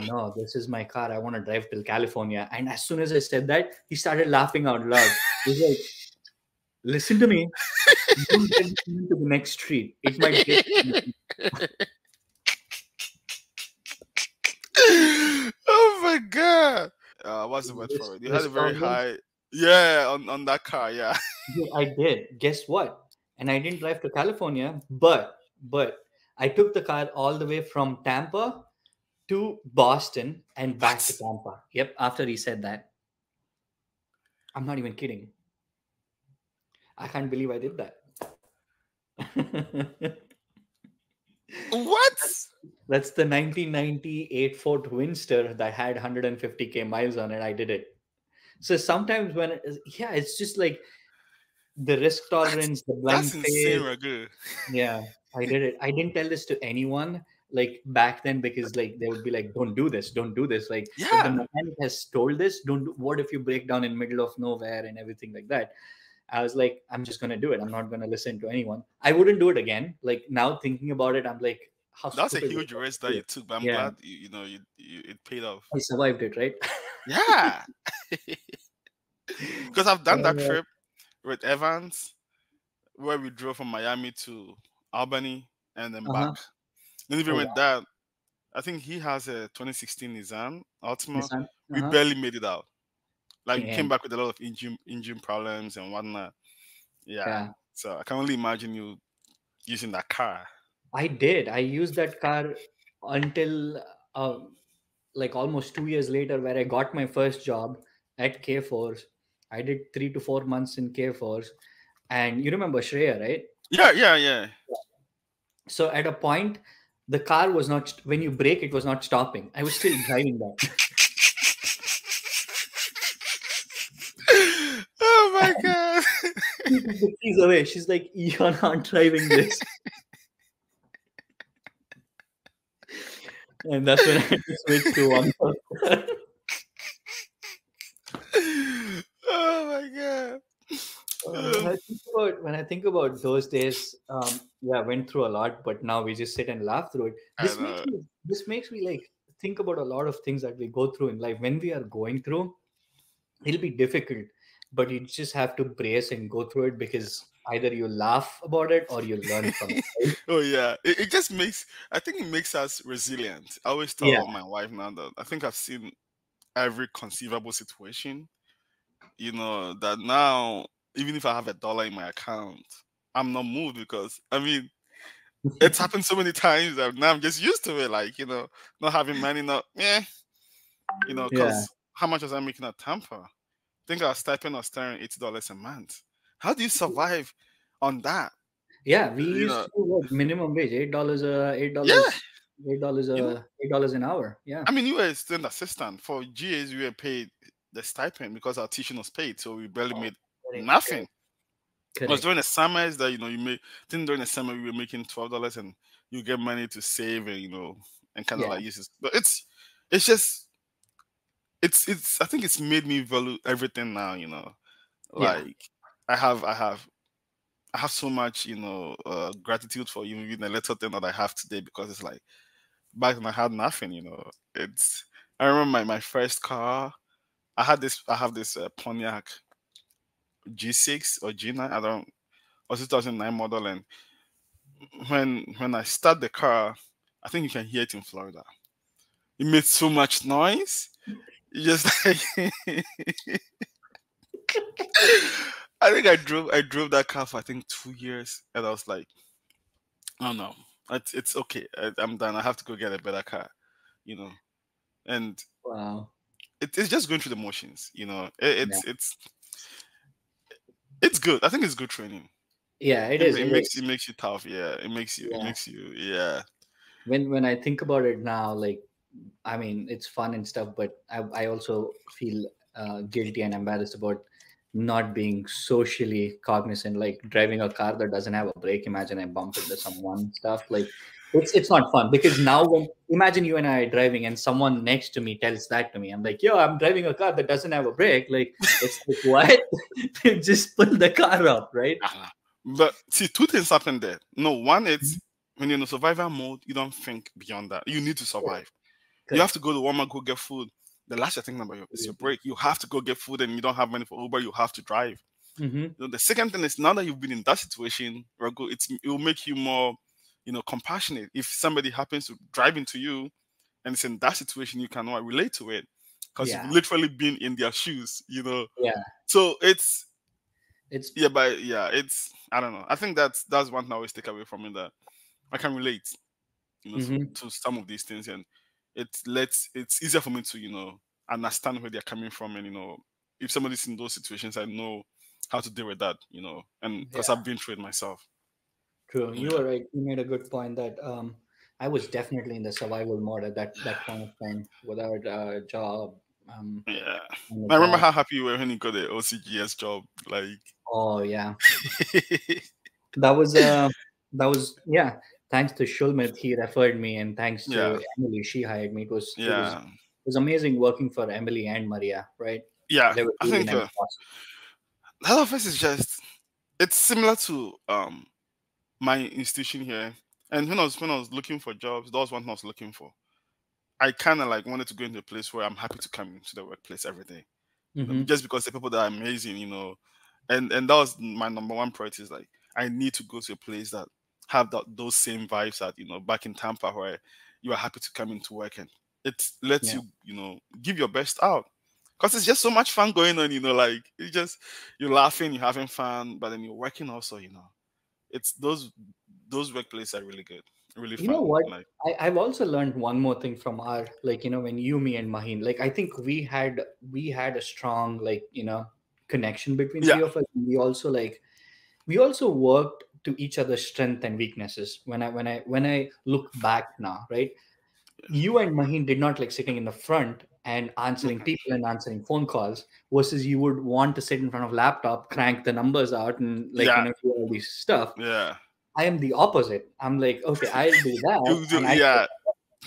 no, this is my car. I want to drive till California. And as soon as I said that, he started laughing out loud. He's like, Listen to me. Don't get into the next street. It might break. Oh my god. What's the word for it? You had a Risk very tolerance. high, yeah, on that car, yeah. Yeah, I did. Guess what? And I didn't drive to California, but I took the car all the way from Tampa to Boston and back to What? Tampa. Yep, after he said that. I'm not even kidding. I can't believe I did that. What? That's the 1998 Ford Winster that had 150K miles on it. I did it. So sometimes yeah, it's just like the risk What? tolerance, the That's blind insane, faith. Ragu. Yeah, I did it. I didn't tell this to anyone like back then because like they would be like, "Don't do this, don't do this." Like if the Yeah. mechanic has told this, don't do. What if you break down in middle of nowhere and everything like that? I was like, I'm just gonna do it. I'm not gonna listen to anyone. I wouldn't do it again. Like now thinking about it, I'm like, how That's a stupid was huge I risk to that do you it? took, but I'm Yeah, glad you it paid off. I survived it, right? Yeah. Because I've done that Uh trip with Evans where we drove from Miami to Albany and then back. huh. Then even Oh with wow, that, I think he has a 2016 Nissan Altima. Nissan. Uh We huh. barely made it out. Like we came Damn. back with a lot of engine problems and whatnot. Yeah. Yeah, So I can only imagine you using that car. I did. I used that car until like almost 2 years later, where I got my first job at K Force. I did 3 to 4 months in K Force, and you remember Shreya, right? Yeah, yeah, yeah. So at a point, the car was not when you brake, it was not stopping. I was still driving that. Oh my god. She took the keys away. She's like, "You're not driving this," and that's when I had to switch to one. Oh my god. When Um, I think about those days, yeah, I went through a lot, but now we just sit and laugh through it. I This makes know. me this makes me like think about a lot of things that we go through in life. When we are going through, it'll be difficult, but you just have to brace and go through it because either you laugh about it or you learn from it. Right? Oh yeah. It just makes I think it makes us resilient. I always Yeah, tell my wife now that I think I've seen every conceivable situation. That now even if I have $1 in my account, I'm not moved because I mean it's happened so many times that now I'm just used to it. Like, not having money, not yeah, because how much was I making at Tampa? I think our stipend was staring $80 a month. How do you survive on that? yeah. We You used know, to do what minimum wage, $8, yeah, you know. $8 an hour. Yeah, I mean, you were a student assistant for GAs. We were paid the stipend because our teaching was paid, so we barely made correct, nothing. correct, It was correct. during the summers that you make. Then during the summer we were making $12, and you get money to save and and kind of Yeah, like use it. But it's just it's I think it's made me value everything now. yeah, Like I have so much gratitude for even the little thing that I have today because it's like back then I had nothing. It's I remember my first car. I have this Pontiac G6 or G9. I don't or 2009 model, and when I start the car, I think you can hear it in Florida. It made so much noise. You just like I think I drove that car for I think 2 years, and I was like, oh no, it's okay. I'm done. I have to go get a better car, you know. And wow. it's just going through the motions, Yeah, it's good. I think it's good training. yeah. It It, is. it It makes it is. makes you tough. Yeah, it Yeah. makes you yeah. When I think about it now, like I mean, it's fun and stuff, but I also feel guilty and embarrassed about not being socially cognizant, like driving a car that doesn't have a brake. Imagine I bump into someone, stuff like it's not fun because now when imagine you and I are driving and someone next to me tells that to me, I'm like, yo, I'm driving a car that doesn't have a brake. Like it's like what? Just pull the car up, right? Ah, but see, two things happen there. No, one, Mhm. it's when you're in a survival mode, you don't think beyond that. You need to Correct. survive. You have Correct. to go to Walmart, go get food. The last you're thinking about is your break. You have to go get food, and you don't have money for Uber. You have to drive. Mm-hmm. The second thing is, now that you've been in that situation, Rago, it will make you more, compassionate. If somebody happens to drive into you and it's in that situation, you cannot relate to it because you've Yeah. literally been in their shoes. Yeah. So it's It's yeah, but yeah, it's I don't know. I think that's one thing I always take away from it, that I can relate, mm-hmm. to some of these things, and it's easier for me to understand where they're coming from, and if somebody's in those situations, I know how to deal with that, and because Yeah. I've been through it myself. True. You Yeah, were right. You made a good point that I was definitely in the survival mode at that point of time without a job. yeah. And a I remember job. how happy you were when you got the OCGS job. Like, Oh yeah. That was yeah. Thanks to Shulmit, he referred me, and thanks yeah, to Emily, she hired me. yeah, It was amazing working for Emily and Maria. Right? yeah. They were I really think nice bosses. that office is just it's similar to my institution here. And when I was looking for jobs, that was one thing I was looking for. I kind of like wanted to go into a place where I'm happy to come into the workplace every day, Mm-hmm. just because the people that are amazing. And that was my number one priority. Is like I need to go to a place that have those same vibes that back in Tampa, where you are happy to come into work, and it lets Yeah. you give your best out. Because it's just so much fun going on. Like you're laughing, you're having fun, but then you're working also. It's those workplaces are really good, really You know fun. what? Like, I've also learned one more thing from our, like, when you, me, and Maheen, like, I think we had a strong, like, connection between yeah, three of us. We also worked to each other's strength and weaknesses. When I look back now, right? You and Maheen did not like sitting in the front and answering mhm, people and answering phone calls, versus you would want to sit in front of laptop, crank the numbers out, and like yeah, do all these stuff. yeah. I am the opposite. I'm like, okay, I'll do that, You do, and yeah.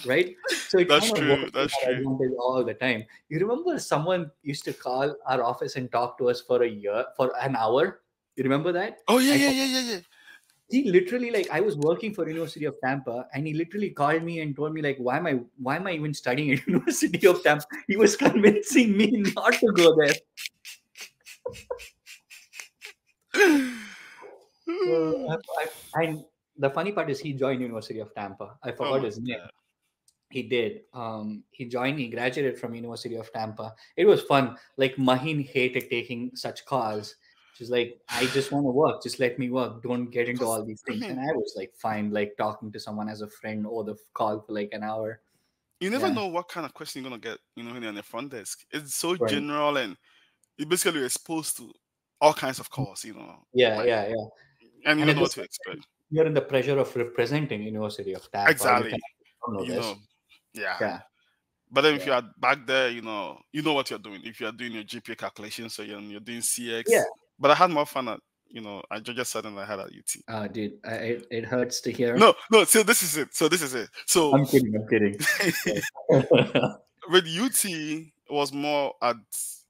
right? So it That's kind of true. works to That's our true. advantage all the time. You remember someone used to call our office and talk to us for a year, for an hour? You remember that? Oh yeah, I yeah, for- yeah, yeah, yeah. he literally, like, I was working for University of Tampa, and he literally called me and told me, like, why am I even studying at University of Tampa? He was convincing me not to go there. And the funny part is he joined University of Tampa. I Oh forgot my his name. god. He did. He graduated from University of Tampa. It was fun. Like, Maheen hated taking such calls. She's like, I just want to work. Just let me work. Don't get into Because all these I things. And mean, I was like, fine, like talking to someone as a friend or the call for like an hour. you never Yeah. know what kind of question you're gonna get. When you're on the front desk, it's so Right. general, and you basically exposed to all kinds of calls. Yeah, Like, yeah, yeah. and you And don't at know the what to same expect. time, you're in the pressure of representing University of Tampa. You Exactly. kind of don't know You know. this. Yeah. Yeah. But then if Yeah. you are back there, you know what you're doing. If you are doing your GPA calculations, so you're doing Yeah. CX. But I had more fun at Georgia Southern than I had at UT. Dude, it hurts to hear. No, no. So this is it. So this is it. So I'm kidding. I'm kidding. Yeah. with UT, it was more at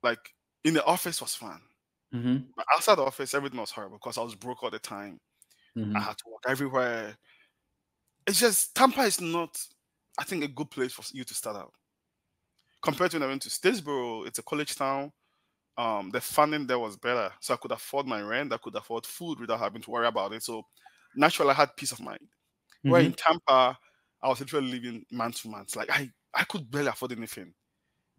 like in the office was fun, hmm but outside the office, everything was horrible because I was broke all the time. I hmm had to work everywhere. It's just Tampa is not, I think, a good place for you to start out compared to when I went to Statesboro. It's a college town. The funding there was better, so I could afford my rent. I could afford food without having to worry about it. So naturally, I had peace of mind. Where in hmm Tampa, I was literally living month to month. Like I could barely afford anything.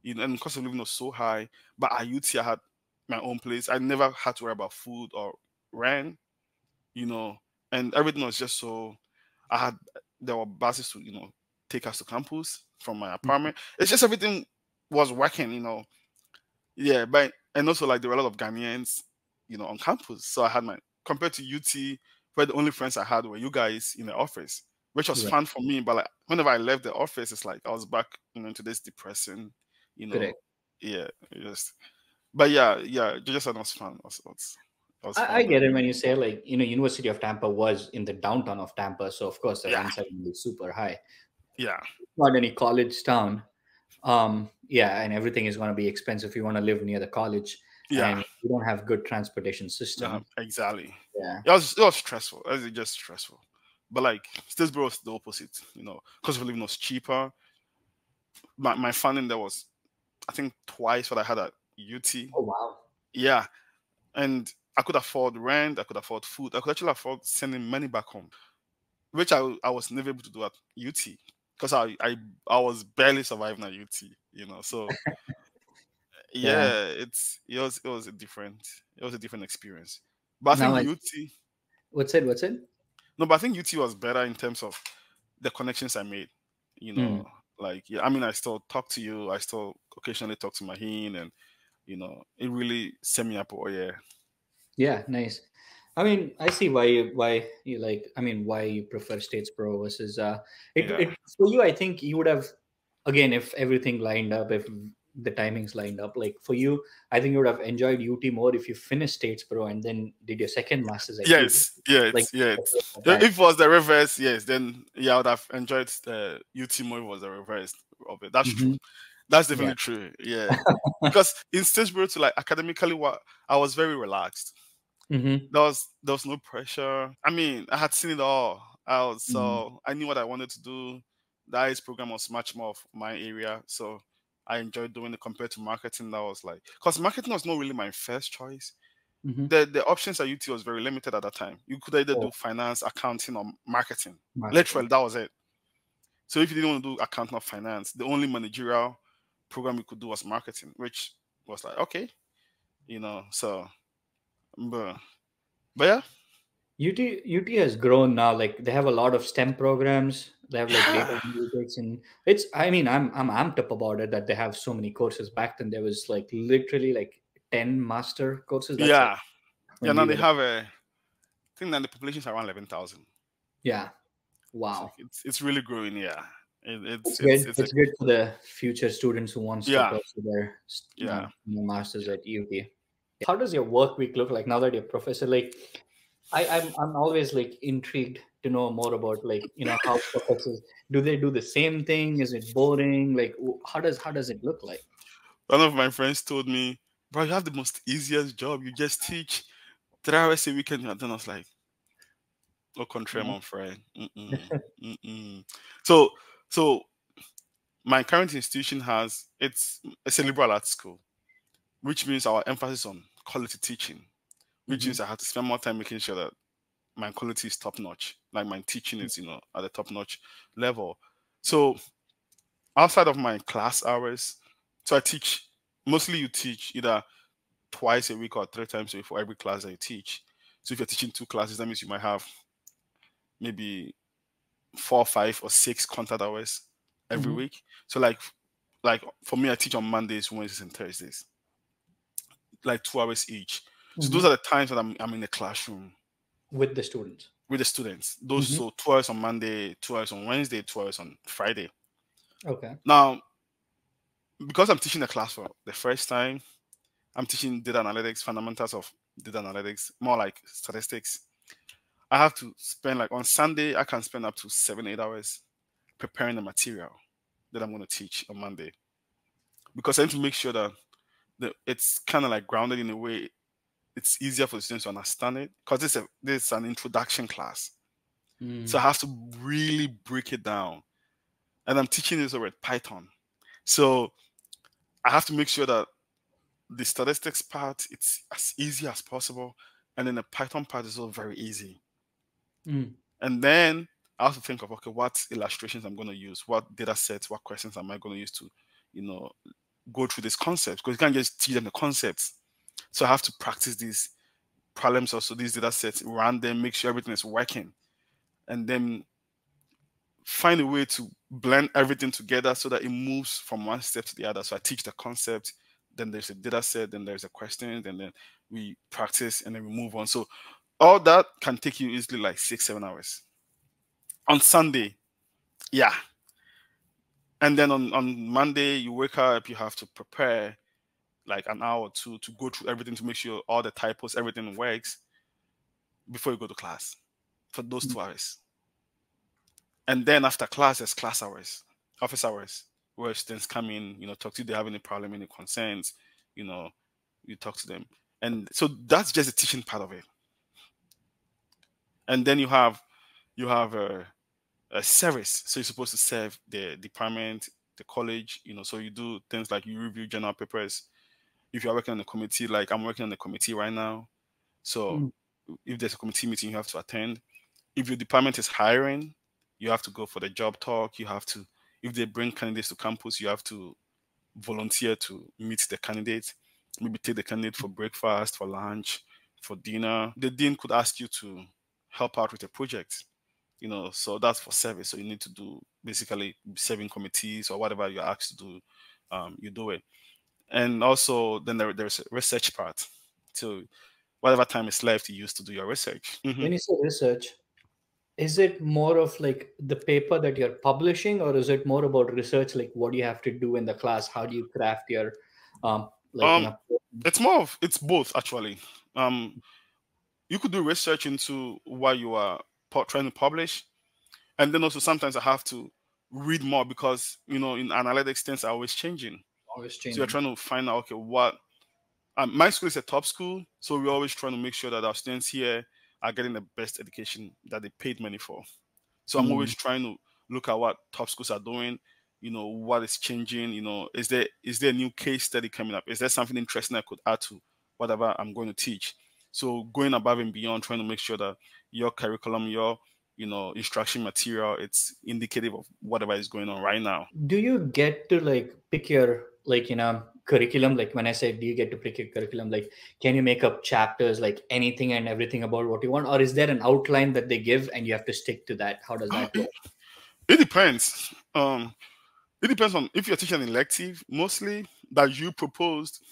And the cost of living was so high. But at UT, I had my own place. I never had to worry about food or rent, you know, and everything was just so. I had there were buses to take us to campus from my apartment. It's just everything was working. Yeah, but and also like there were a lot of Ghanaians, on campus. So I had my compared to UT, where the only friends I had were you guys in the office, which was Right. fun for me. But like whenever I left the office, it's like I was back, into this depressing, you know, Correct. yeah, just. But yeah, yeah, just was fun. Was I fun. get it when you say, like, University of Tampa was in the downtown of Tampa, so of course the Yeah, rents are going to be super high. yeah, Not any college town. Yeah, and everything is going to be expensive if you want to live near the college, yeah, and you don't have good transportation yeah, system. exactly. Yeah. It was stressful. It was just stressful. But like Statesboro was the opposite, because of living was cheaper. My funding there was I think twice what I had at UT. Oh wow. Yeah, and I could afford rent, I could afford food, I could actually afford sending money back home, which I was never able to do at UT because I was barely surviving at UT, you know. So Yeah. yeah, it was a different experience. But I Now think I UT what's it? What's it? no, but I think UT was better in terms of the connections I made. You know, Mm. like yeah, I mean, I still talk to you. I still occasionally talk to Maheen, and it really set me up. Oh yeah, Yeah, nice. I mean, I see why you like. I mean, why you prefer States Pro versus yeah, it for you. I think you would have, again, if everything lined up, if the timings lined up, like for you, I think you would have enjoyed UT more if you finished States Pro and then did your second masters at UT. yes, yeah, Like yeah. like If that. it was the reverse, yes, then yeah, I would have enjoyed the UT more. If it was the reverse of it. That's true. Hmm. That's Yeah. definitely true. Yeah, because in Stitchboro to like academically, what I was very relaxed. Hmm. There was no pressure. I mean, I had seen it all out, Hmm. so I knew what I wanted to do. The IS program was much more of my area, so I enjoyed doing it compared to marketing. That was like, because marketing was not really my first choice. Hmm. The options at UT was very limited at that time. You could either Oh, do finance, accounting, or marketing. marketing. Literally, that was it. So if you didn't want to do accounting or finance, the only managerial program you could do was marketing, which was like okay, So, but but yeah, UT has grown now. Like they have a lot of STEM programs. They have like data yeah. analytics, and it's. I mean, I'm amped up about it that they have so many courses. Back then, there was like literally like 10 master courses. That's it Yeah, yeah. when Now we they were. have I think that the population is around 11,000. Yeah. So Wow. it's really growing. Yeah, It's it's good. it's a It's good for the future students who wants to yeah, pursue their yeah. masters at UT. How does your work week look like now that you're a professor? Like, I'm always like intrigued to know more about like how professors do they do the same thing? Is it boring? Like, how does it look like? One of my friends told me, "Bro, you have the most easiest job. You just teach 3 hours a weekend." And then I was like, "Au contraire, Yeah. mon frère. Mm-mm, mm-mm." So so my current institution it's a liberal arts school, which means our emphasis on quality teaching, which Hmm. means I have to spend more time making sure that my quality is top notch. Like my teaching is, at the top notch level. So outside of my class hours, so I teach mostly you teach either twice a week or 3 times a week for every class that you teach. So if you're teaching 2 classes, that means you might have maybe 4, 5, or 6 contact hours every Hmm. week. So like for me, I teach on Mondays, Wednesdays, and Thursdays, like 2 hours each. So those Hmm. are the times that I'm in the classroom With the students. with the students. Those Hmm. so 2 hours on Monday, 2 hours on Wednesday, 2 hours on Friday. Okay. Now, because I'm teaching the class for the first time, I'm teaching data analytics, fundamentals of data analytics, more like statistics. I have to spend like on Sunday, I can spend up to 7, 8 hours preparing the material that I'm going to teach on Monday because I need to make sure that it's kind of like grounded in a way it's easier for the students to understand it because this is an introduction class. So I Mm. have to really break it down. And I'm teaching this over Python. So I have to make sure that the statistics part it's as easy as possible. And then the Python part is all very easy. Mm. And then I have to think of okay, what illustrations I'm going to use, what data sets, what questions am I going to use to, you know, go through these concepts because you can't just teach them the concepts. So I have to practice these problems also, these data sets, run them, make sure everything is working, and then find a way to blend everything together so that it moves from one step to the other. So I teach the concept, then there's a data set, then there's a question, and then we practice and then we move on. So all that can take you easily like 6, 7 hours. On Sunday, yeah. And then on Monday, you wake up, you have to prepare like an hour or two to go through everything to make sure all the typos, everything works before you go to class for those Mm. 2 hours. And then after class, there's class hours, office hours, where students come in, talk to you, they have any problem, any concerns, you know, you talk to them. And so that's just the teaching part of it. And then you have a service. So you're supposed to serve the department, the college, so you do things like you review journal papers. If you're working on a committee, like I'm working on a committee right now, So Mm. if there's a committee meeting, you have to attend. If your department is hiring, you have to go for the job talk. You have to, if they bring candidates to campus, you have to volunteer to meet the candidates, maybe take the candidate for breakfast, for lunch, for dinner. The dean could ask you to help out with a project, so that's for service. So you need to do basically serving committees or whatever you're asked to do, you do it. And also, then there's a research part. So whatever time is left, you use to do your research. When you say research, is it more of like the paper that you're publishing, or is it more about research, like what do you have to do in the class? How do you craft your, like, Um, it's both actually. Um, you could do research into what you are trying to publish, and then also sometimes I have to read more because in analytics things are always changing. always So you're changing? trying to find out, okay, what my school is a top school, so we're always trying to make sure that our students here are getting the best education that they paid money for. So I'm Mm. always trying to look at what top schools are doing, what is changing, is there a new case study coming up? Is there something interesting I could add to whatever I'm going to teach? So going above and beyond, trying to make sure that your curriculum, your instruction material, it's indicative of whatever is going on right now. Do you get to like pick your, like, curriculum? Like when I say, do you get to pick your curriculum? Like, can you make up chapters, like anything and everything about what you want, or is there an outline that they give and you have to stick to that? How does that It, work? it depends. It depends on if you're teaching an elective, mostly that you proposed,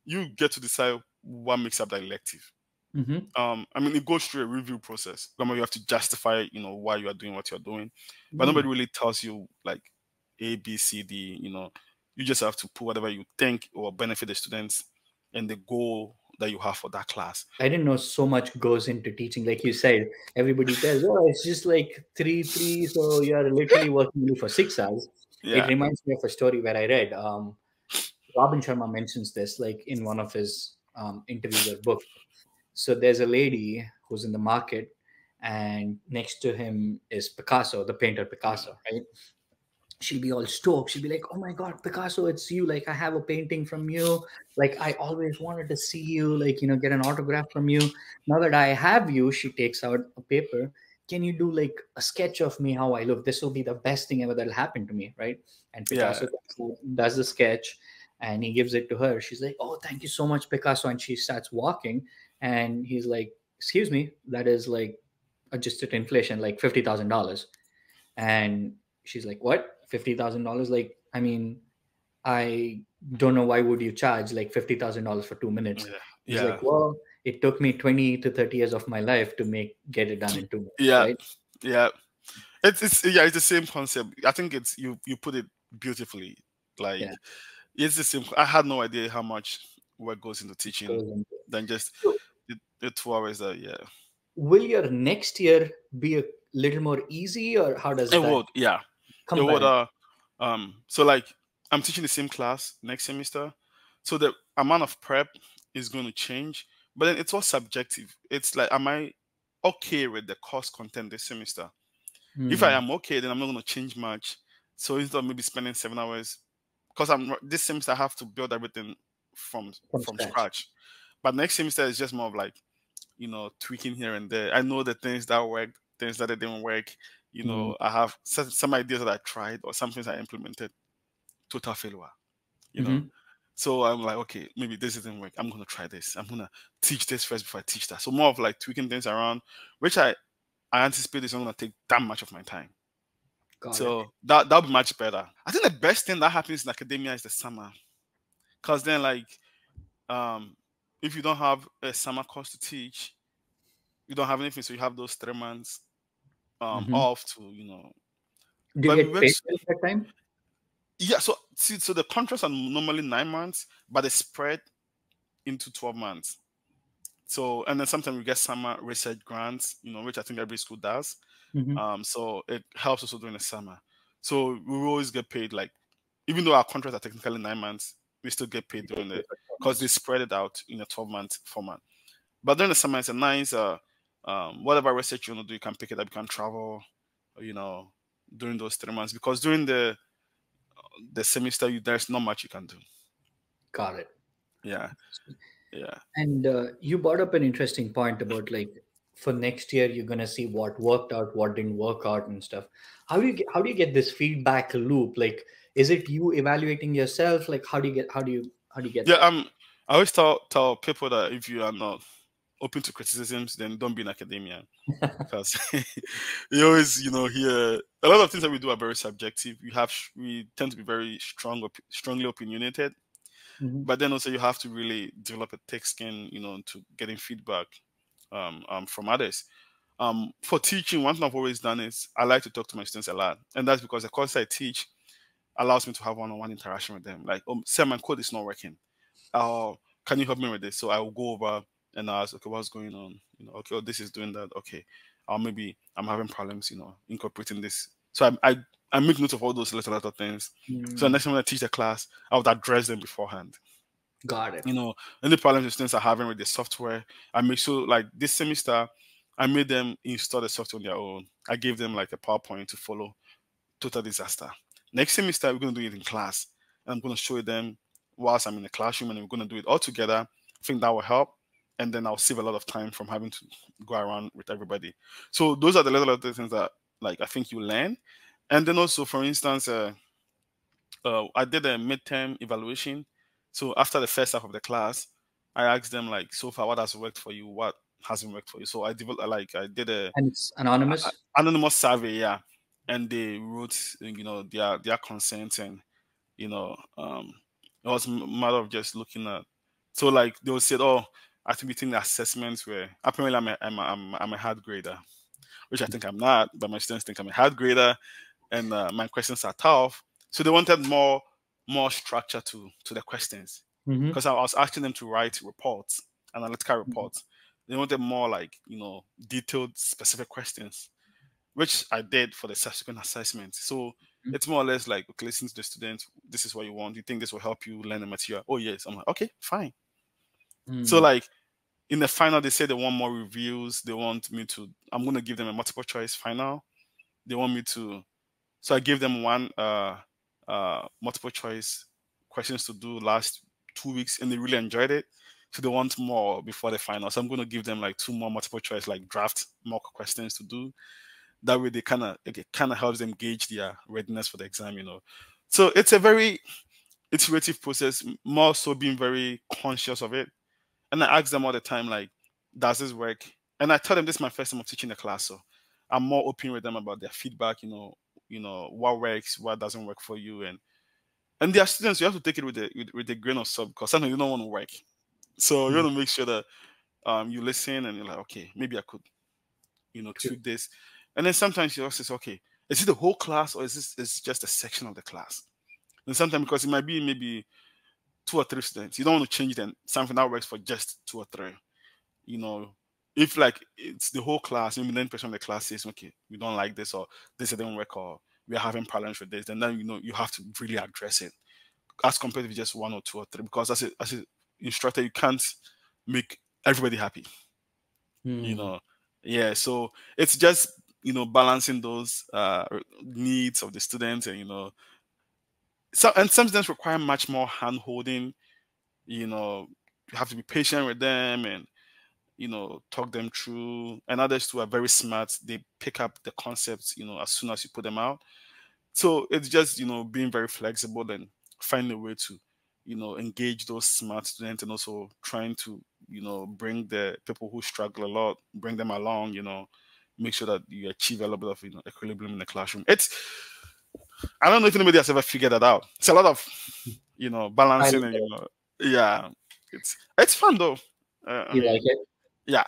you get to decide what makes up that elective. Mm-hmm. I mean, it goes through a review process. Remember, you have to justify, why you are doing what you're doing, but Mm. nobody really tells you like A, B, C, D. You just have to put whatever you think will benefit the students and the goal that you have for that class. I didn't know so much goes into teaching. Like you said, everybody tells, oh, it's just like 3 3, so you're literally working only for 6 hours. It Yeah, reminds me of a story where I read. Robin Sharma mentions this, like in one of his interviews or book. So there's a lady who's in the market, and next to him is Picasso, the painter yeah, Picasso, right? She'll be all stoked. She'll be like, "Oh my God, Picasso, it's you! Like, I have a painting from you. Like, I always wanted to see you. Like, get an autograph from you. Now that I have you," she takes out a paper. "Can you do like a sketch of me, how I look? This will be the best thing ever that'll happen to me, right?" And yeah, Picasso does the sketch, and he gives it to her. She's like, "Oh, thank you so much, Picasso." And she starts walking, and he's like, "Excuse me, that is like adjusted to inflation, like $50,000." And she's like, "What? $50,000? Like, I mean, I don't know, why would you charge like $50,000 for 2 minutes?" yeah, He's like, yeah, "Well, it took me 20 to 30 years of my life to get it done in 2 minutes, yeah, right?" yeah. It's the same concept. I think it's you put it beautifully. Yeah, Like it's the same. I had no idea how much work goes into it teaching goes into. than just So, the 2 hours. That yeah. will your next year be a little more easy, or how does It that would, yeah. It compare would. it? So like I'm teaching the same class next semester, so the amount of prep is going to change. But then it's all subjective. It's like, am I okay with the course content this semester? If I Hmm. am okay, then I'm not going to change much. So instead of maybe spending 7 hours, because I'm this semester I have to build everything from From from scratch. scratch. But next semester is just more of like tweaking here and there. I know the things that worked, things that didn't work. Hmm. I have some ideas that I tried or some things I implemented, total failure. You know, Hmm. so I'm like, okay, maybe this didn't work. I'm gonna try this. I'm gonna teach this first before I teach that. So more of like tweaking things around, which I anticipate is not gonna take that much of my time. Got it. So that'll be much better. I think the best thing that happens in academia is the summer, because then like um if you don't have a summer course to teach, you don't have anything, so you have those 3 months Hmm. off to Do you but we get work paid at that time? yeah, so see, so the contracts are normally 9 months, but they spread into 12 months. So and then sometimes we get summer research grants, which I think every school does. Hmm. So it helps also during the summer. So we will always get paid, like, even though our contracts are technically 9 months, we still get paid You get during paid the, for 12 because they months. spread it out in a 12-month format. But during the summer, it's a nice whatever research you want to do, you can pick it up, you can travel, you know, during those 3 months, because during the semester there's not much you can do. Got it. Yeah. Yeah. And you brought up an interesting point about like for next year you're gonna see what worked out, what didn't work out, and stuff. How do you get this feedback loop? Like, is it you evaluating yourself? Like, how do you get Yeah. that? I always tell people that if you are not open to criticisms, then don't be in academia, because you always, hear a lot of things that we do are very subjective. We tend to be very strongly opinionated, Hmm. but then also you have to really develop a thick skin, to getting feedback from others. For teaching, one thing I've always done is I like to talk to my students a lot, and that's because the course I teach allows me to have one-on-one interaction with them. Like, sir, my code is not working. Can you help me with this? So I will go over and ask, okay, what's going on? Okay, oh, this is doing that. Okay, or maybe I'm having problems, incorporating this. So I make note of all those little things. So Mm, next time when I teach the class, I would address them beforehand. got it. Any problems the students are having with the software, I make sure, like this semester, I made them install the software on their own. I gave them like a PowerPoint to follow. Total disaster. Next semester, we're going to do it in class. And I'm going to show them whilst I'm in the classroom, and we're going to do it all together. I think that will help. And then I'll save a lot of time from having to go around with everybody. So those are the little other things that, like, I think you learn. And then also, for instance, I did a midterm evaluation. So after the first half of the class, I asked them, like, so far, what has worked for you? What hasn't worked for you? So I did And it's a anonymous. anonymous survey, yeah, and they wrote, their consent, and it was a matter of just looking at. So like they would say, oh, attributing the assessments where apparently I'm a hard grader, which I think I'm not, but my students think I'm a hard grader, and my questions are tough. So they wanted more structure to the questions, Mm-hmm. because I was asking them to write reports, analytical reports. They wanted more like detailed, specific questions, which I did for the subsequent assessment. So it's more or less like, okay, listen to the student. This is what you want. You think this will help you learn the material? Oh yes. I'm like, okay, fine. So Mm-hmm. like in the final, they say they want more reviews. They want me to. I'm gonna give them a multiple choice final. They want me to. So I gave them one multiple choice questions to do last 2 weeks, and they really enjoyed it. So they want more before the final. So I'm gonna give them like two more multiple choice, like draft mock questions to do. That way, they kind of helps them gauge their readiness for the exam. So it's a very iterative process, more so being very conscious of it. And I ask them all the time, like, does this work? And I tell them this is my first time of teaching the class, so I'm more open with them about their feedback. What works, what doesn't work for you, and their students, you have to take it with a grain of salt, because sometimes you don't want to work. So you want to make sure that you listen, and you're like, okay, maybe I could tweak this. And then sometimes you also say, okay, is it the whole class, or is just a section of the class? And sometimes, because it might be maybe two or three students, you don't want to change them something that works for just two or three. You know, if like it's the whole class, maybe 9% of the class says, okay, we don't like this, or this didn't work, or we are having problems with this, then you have to really address it, as compared to just one or two or three, because as a instructor, you can't make everybody happy. you Mm-hmm. know yeah, so it's just balancing those needs of the students, and some students require much more hand holding. You have to be patient with them, and talk them through, and others too are very smart. They pick up the concepts as soon as you put them out. So it's just being very flexible, and finding a way to engage those smart students, and also trying to bring the people who struggle a lot, bring them along, make sure that you achieve a little bit of equilibrium in the classroom. I don't know if anybody has ever figured that out. It's a lot of I balancing, like and it. yeah, it's fun though. I You like mean, it? yeah.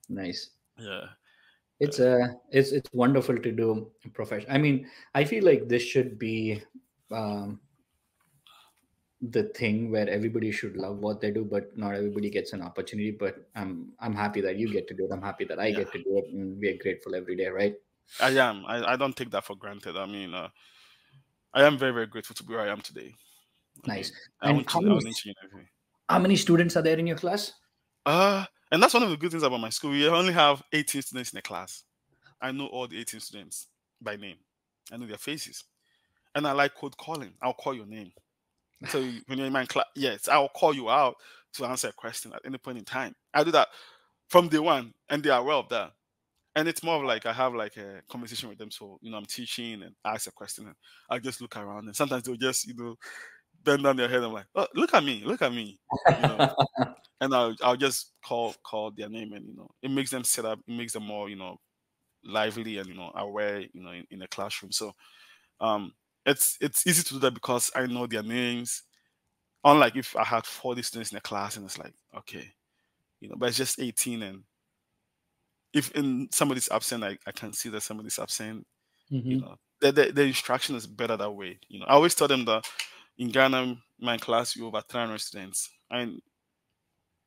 Nice. Yeah. It's it's wonderful to do profession. I mean, I feel like this should be um, the thing where everybody should love what they do, but not everybody gets an opportunity. But I'm happy that you get to do it. I'm happy that I Yeah, get to do it, and we are grateful every day, right? I am. I don't take that for granted. I mean, I am very, very grateful to be where I am today. I Nice. mean, And I wouldn't change anything. how many students are there in your class? And that's one of the good things about my school. We only have 18 students in the class. I know all the 18 students by name. I know their faces. And I like code calling. I'll call your name. So when you're in my class, yes, I'll call you out. to answer a question at any point in time. I do that from day one, and they are aware of that. And it's more of like I have like a conversation with them. So, I'm teaching and ask a question, and I just look around, and sometimes they'll just, bend down their head. I'm like, oh, look at me, you know. And I'll just call their name, and it makes them set up, it makes them more, lively and aware, in the classroom. So um it's easy to do that because I know their names. Unlike if I had 40 students in a class and it's like, okay, but it's just 18, and if in somebody's absent, I can see that somebody's absent. Hmm. The instruction is better that way. I always tell them that in Ghana, my class, we over 300 students, and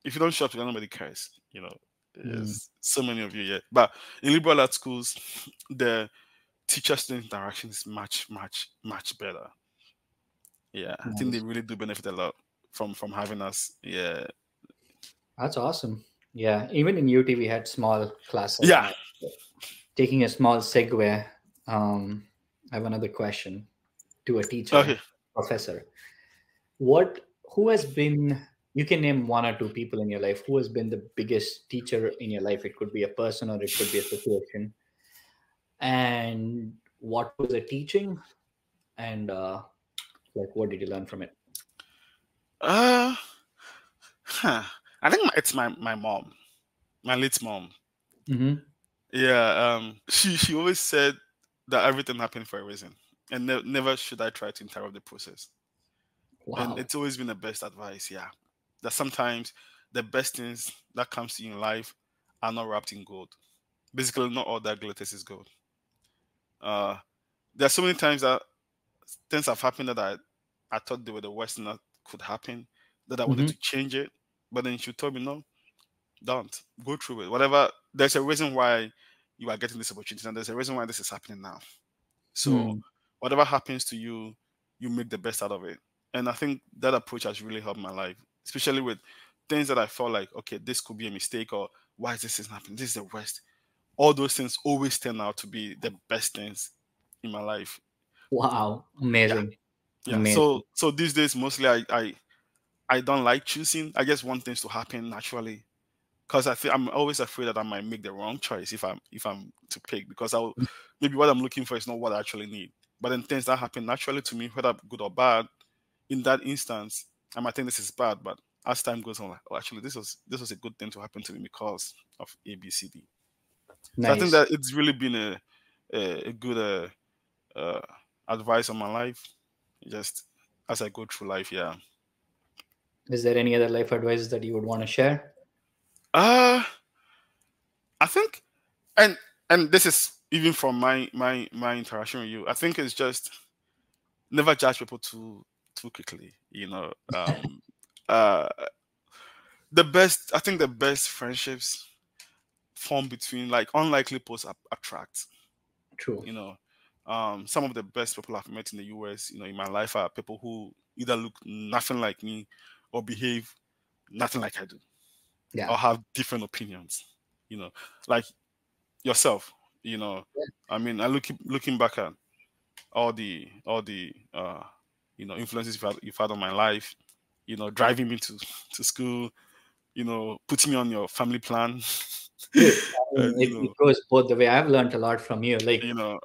if you don't show up, nobody cares. Mm, There's so many of you yet. But in liberal arts schools, the teacher-student interaction is much, much, much better. Yeah, I think they nice. really do benefit a lot from having us. Yeah, That's awesome. Yeah, even in UT we had small class like yeah. that. Taking a small segue, um, I have another question to a teacher, Okay. professor. What, who has been, you can name one or two people in your life, who has been the biggest teacher in your life? It could be a person or it could be a situation. And what was it teaching? And like, what did you learn from it? Uh, huh. I think it's my mom, my late mom. Mm-hmm. Yeah. She always said that everything happened for a reason, and never should I try to interrupt the process. And Wow. it's always been the best advice. Yeah, that sometimes the best things that comes to you in life are not wrapped in gold. Basically, not all that glitters is gold. Uh, there are so many times that things have happened that I thought they were the worst thing that could happen, that I wanted Mm-hmm. to change it, but then she told me, no, don't go through it. Whatever, there's a reason why you are getting this opportunity, and there's a reason why this is happening now. So Hmm. whatever happens to you, you make the best out of it. And I think that approach has really helped my life, especially with things that I felt like, okay, this could be a mistake, or why is this thing happening? This is the worst. All those things always turn out to be the best things in my life. Wow. Yeah, Amazing. yeah. Amazing. So these days, mostly I don't like choosing. I just want things to happen naturally because I feel I'm always afraid that I might make the wrong choice if I'm to pick, because I'll maybe what I'm looking for is not what I actually need. But then things that happen naturally to me, whether good or bad, in that instance, I might think this is bad, but as time goes on, like, oh, actually, this was a good thing to happen to me because of A, B, C, D. So I think Nice. that it's really been a good uh, advice on my life, just as I go through life. Yeah. Is there any other life advice that you would want to share? Uh I think, and this is even from my interaction with you. I think it's just never judge people too quickly. Uh, I think the best friendships form between like unlikely posts attract. True. You know, some of the best people I've met in the US, in my life are people who either look nothing like me or behave nothing like I do Yeah. or have different opinions. You know, like yourself. You know, I mean, looking back at all the influences you've had on my life. Driving me to school. Putting me on your family plan. Dude, I mean, and it goes both the way. I've learned a lot from you. Like, you know,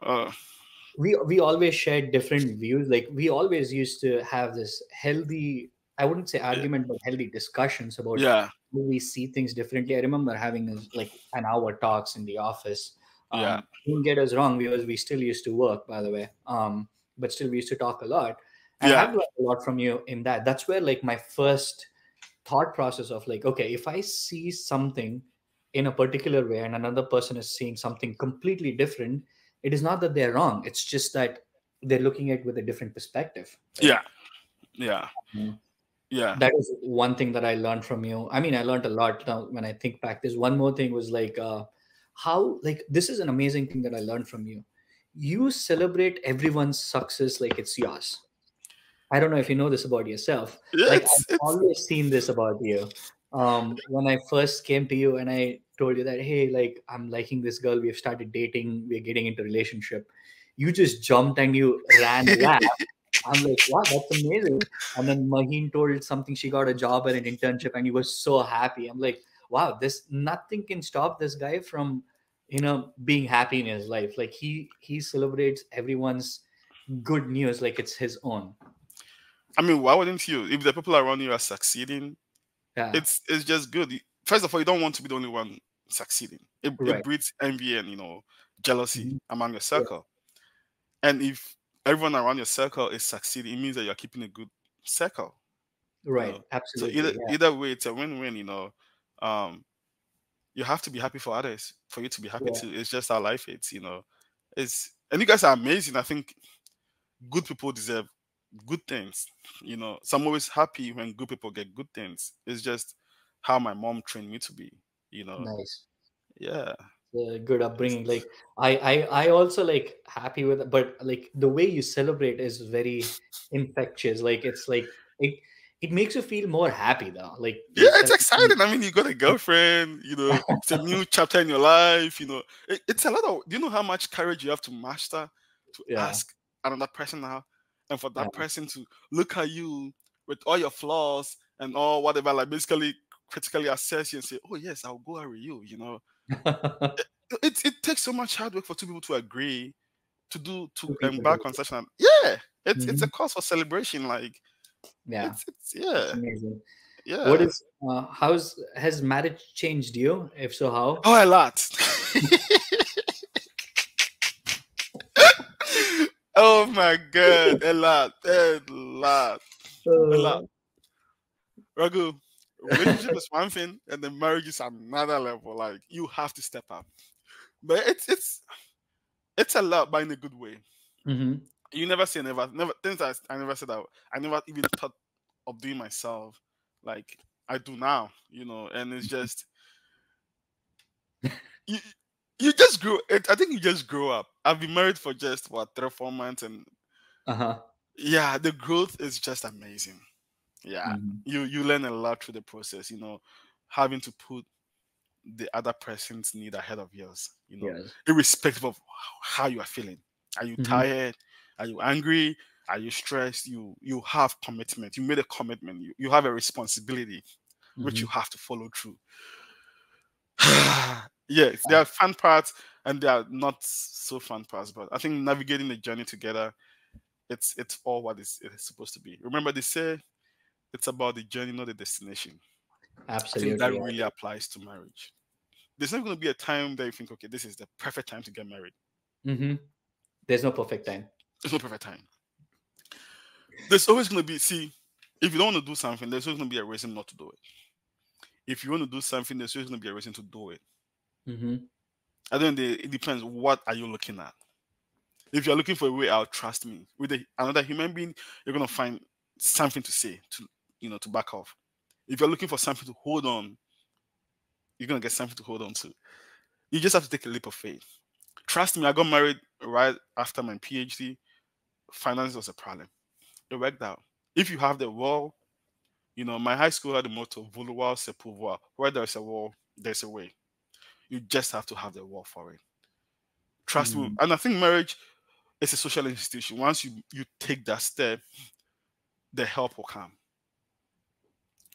we always shared different views. Like, we always used to have this healthy, I wouldn't say yeah, argument, but healthy discussions about yeah, how we see things differently. I remember having like an hour talks in the office. yeah, Don't get us wrong, we still used to work, by the way. But still we used to talk a lot. And I yeah, have learned a lot from you in that. That's where like my first thought process of like, okay, if I see something in a particular way and another person is seeing something completely different, it is not that they're wrong, it's just that they're looking at it with a different perspective, right? yeah, yeah, Mm. yeah, That is one thing that I learned from you. I mean, I learned a lot. Now when I think back, there's one more thing was like, how, like, this is an amazing thing that I learned from you. You celebrate everyone's success like it's yours. I don't know if you know this about yourself. yeah. Like, I've It's always seen this about you. When I first came to you and I told you that, hey, like, I'm liking this girl, we've started dating, we're getting into relationship. You just jumped and you ran, laughed. I'm like, wow, that's amazing. And then Maheen told something, she got a job at an internship and he was so happy. I'm like, wow, this nothing can stop this guy from, being happy in his life. Like he celebrates everyone's good news like it's his own. I mean, why wouldn't you? If the people around you are succeeding, Yeah. it's just good. First of all, you don't want to be the only one succeeding. It Right. breeds envy and jealousy Mhm. among your Yeah. circle. And if everyone around your circle is succeeding, it means that you're keeping a good circle. Right. So either Absolutely. Yeah. either way, it's a win-win. Um, you have to be happy for others for you to be happy Yeah. too. It's just how life is. It's and you guys are amazing. I think good people deserve good things. So I'm always happy when good people get good things. It's just how my mom trained me to be. You know, Nice. yeah. Good upbringing. Like I also like happy with it, but like the way you celebrate is very infectious. Like it's like it makes you feel more happy though. Like Yeah, you're it's celebrating. exciting. I mean, you got a girlfriend, it's a new chapter in your life, it's a lot of, do you know how much courage you have to master to Yeah. ask another person now? And for Yeah. that person to look at you with all your flaws and all whatever, like basically critically assess you and say, oh, yes, I'll go out with you. It takes so much hard work for two people to agree to Two people to. embark on such an, yeah, it's a Mhm. cause for celebration. Like, Yeah, it's that's yeah, amazing. What yeah. is how's has marriage changed you? If so, how? Oh, a lot. Oh my god, a lot. Uh, Ragu, relationship is one thing, and then marriage is another level. Like, you have to step up, but it's a lot, but in a good way. mhm. You never say never. Never things that I never said that I never even thought of doing myself. Like, I do now, and it's just you. You just grow. I think you just grow up. I've been married for just what 3 or 4 months, and Uh-huh. yeah, the growth is just amazing. Yeah, Mhm. you learn a lot through the process. Having to put the other person's need ahead of yours. Yes. Irrespective of how you are feeling. Are you Mhm. tired? Are you angry? Are you stressed? You have commitment. You made a commitment. You have a responsibility which you Mhm. have to follow through. Yes, there are fun parts and there are not so fun parts, but I think navigating the journey together, it's all what it is supposed to be. Remember, they say it's about the journey, not the destination. I think that Absolutely. I really agree. applies to marriage. There's not going to be a time that you think, okay, this is the perfect time to get married. Mhm. There's no perfect time. There's no perfect time. There's always going to be, see, if you don't want to do something, there's always going to be a reason not to do it. If you want to do something, there's always going to be a reason to do it. Mhm. I don't know, it depends. What are you looking at? If you're looking for a way out, trust me, with another human being, you're going to find something to say, to back off. If you're looking for something to hold on, you're going to get something to hold on to. You just have to take a leap of faith. Trust me, I got married right after my PhD. Finance was a problem. It worked out. If you have the wall, my high school had the motto "Vouloir c'est pouvoir." Where there's a wall, there's a way. You just have to have the wall for it. Trust me, Mhm. and I think marriage is a social institution. Once you take that step, the help will come.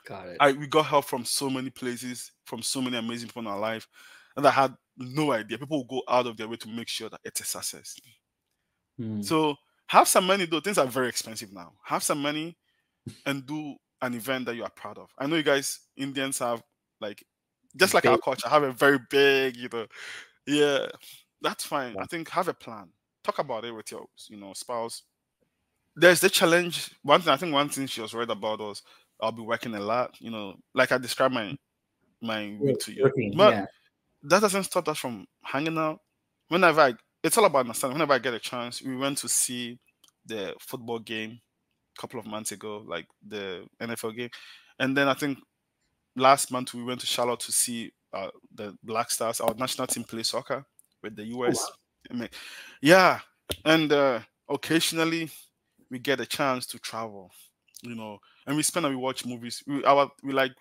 Got it. We got help from so many places, from so many amazing people in our life, and I had no idea. People will go out of their way to make sure that it's a success. Hmm. So have some money, though. Things are very expensive now. Have some money and do an event that you are proud of. I know you guys, Indians, have like, just like our Big. culture, have a very big, yeah, that's fine. Yeah. I think have a plan. Talk about it with your, spouse. There's the challenge. One thing she was worried about was I'll be working a lot, like I described my week to you. Routine. But Yeah. that doesn't stop us from hanging out. It's all about understanding. Whenever I get a chance, we went to see the football game a couple of months ago, like the NFL game. And then I think last month we went to Charlotte to see the Black Stars, our national team, play soccer with the Oh, US. wow. I mean, yeah, and occasionally we get a chance to travel, and we spend and we watch movies. We like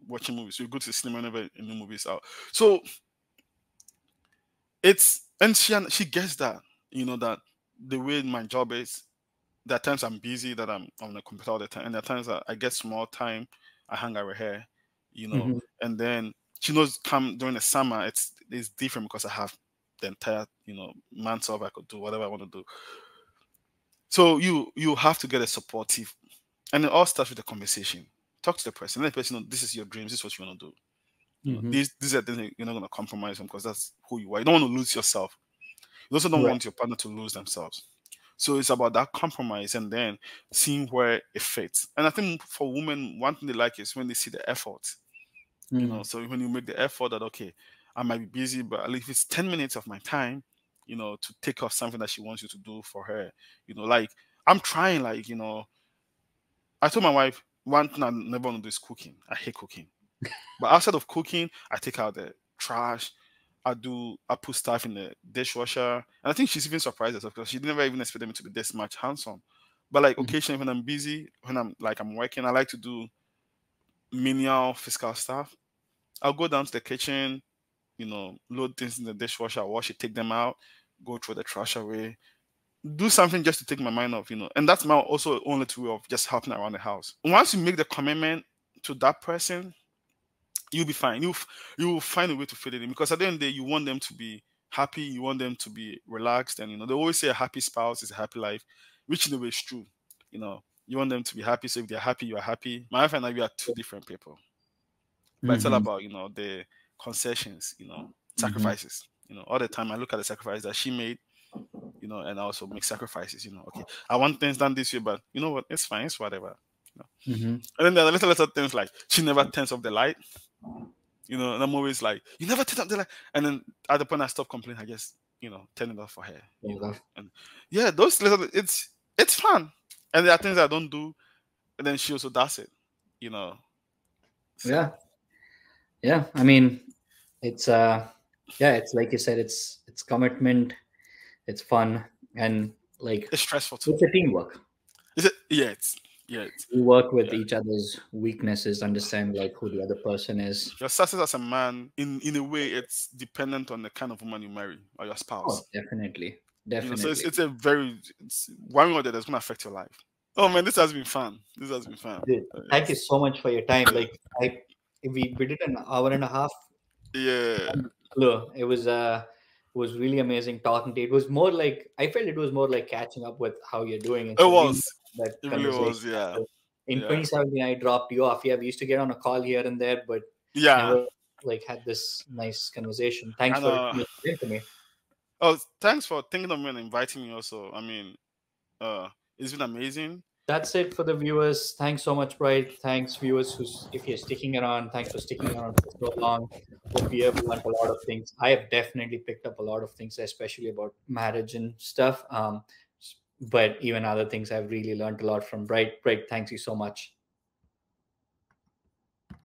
watching movies. We go to the cinema whenever a new movie is out. So and she gets that, that the way my job is, there are times I'm busy that I'm on the computer all the time, and there are times that I get small time, I hang out with her, Mm-hmm. and then she knows come during the summer it's different because I have the entire months off. I could do whatever I want to do. So you have to get a supportive, and it all starts with a conversation. Talk to the person. Let the person know this is your dreams. This is what you want to do. Mm-hmm. These are things that you're not going to compromise on because that's who you are. You don't want to lose yourself. You also don't Right. want your partner to lose themselves. So it's about that compromise and then seeing where it fits. And I think for women, one thing they like is when they see the effort. Mm-hmm. So when you make the effort that okay, I might be busy, but at least if it's 10 minutes of my time, to take off something that she wants you to do for her. Like I'm trying, like I told my wife one thing I never want to do is cooking. I hate cooking. But outside of cooking, I take out the trash. I put stuff in the dishwasher. And I think she's even surprised herself because she never even expected me to be this much handsome. But like occasionally when I'm busy, when I'm working, I like to do menial physical stuff. I'll go down to the kitchen, load things in the dishwasher, wash it, take them out, go throw the trash away. Do something just to take my mind off, And that's my also only two way of just helping around the house. Once you make the commitment to that person, you'll be fine. You'll find a way to fit it in because at the end of the day, you want them to be happy. You want them to be relaxed, and they always say a happy spouse is a happy life, which in a way is true. You want them to be happy. So if they're happy, you are happy. My wife and I, we are two different people, but it's all Mm-hmm. about the concessions, Mm-hmm. sacrifices. All the time I look at the sacrifice that she made, and I also make sacrifices. Okay, I want things done this way, but you know what? It's fine. It's whatever. You know? Mm-hmm. And then there are little things like she never turns off the light. And I'm always like, you never turn up the light. And then at the point I stop complaining, I just, turn it off for her, And yeah, those little, it's fun. And there are things I don't do, and then she also does it, So Yeah. Yeah. I mean, it's yeah, it's like you said, it's commitment, it's fun, and like it's stressful too. it's a teamwork. Is it? You work with Yeah. each other's weaknesses, understand like who the other person is. Your success as a man, in a way, it's dependent on the kind of woman you marry or your Oh, spouse. definitely. So it's Definitely. it's a very it's one way or the other that's gonna affect your life. Oh man, this has been fun. This has been fun. Dude, thank you It's, so much for your time. Like we did an hour and a half. yeah, Hello. It was really amazing talking to you. It was more like I felt it was more like catching up with how you're doing it instead of was. that It really conversation. was. Yeah, So in yeah, 2017, I dropped you off. Yeah, we used to get on a call here and there, but yeah. never like had this nice conversation. Thanks And for listening to me. oh, thanks for thinking of me and inviting me. Also, I mean, it's been amazing. That's it for the viewers. Thanks so much, Bright. Thanks, viewers, who's if you're sticking around. Thanks for sticking around for so long. Hope you have learned a lot of things. I have definitely picked up a lot of things, especially about marriage and stuff. But even other things, I've really learned a lot from Bright. Bright, thanks you so much.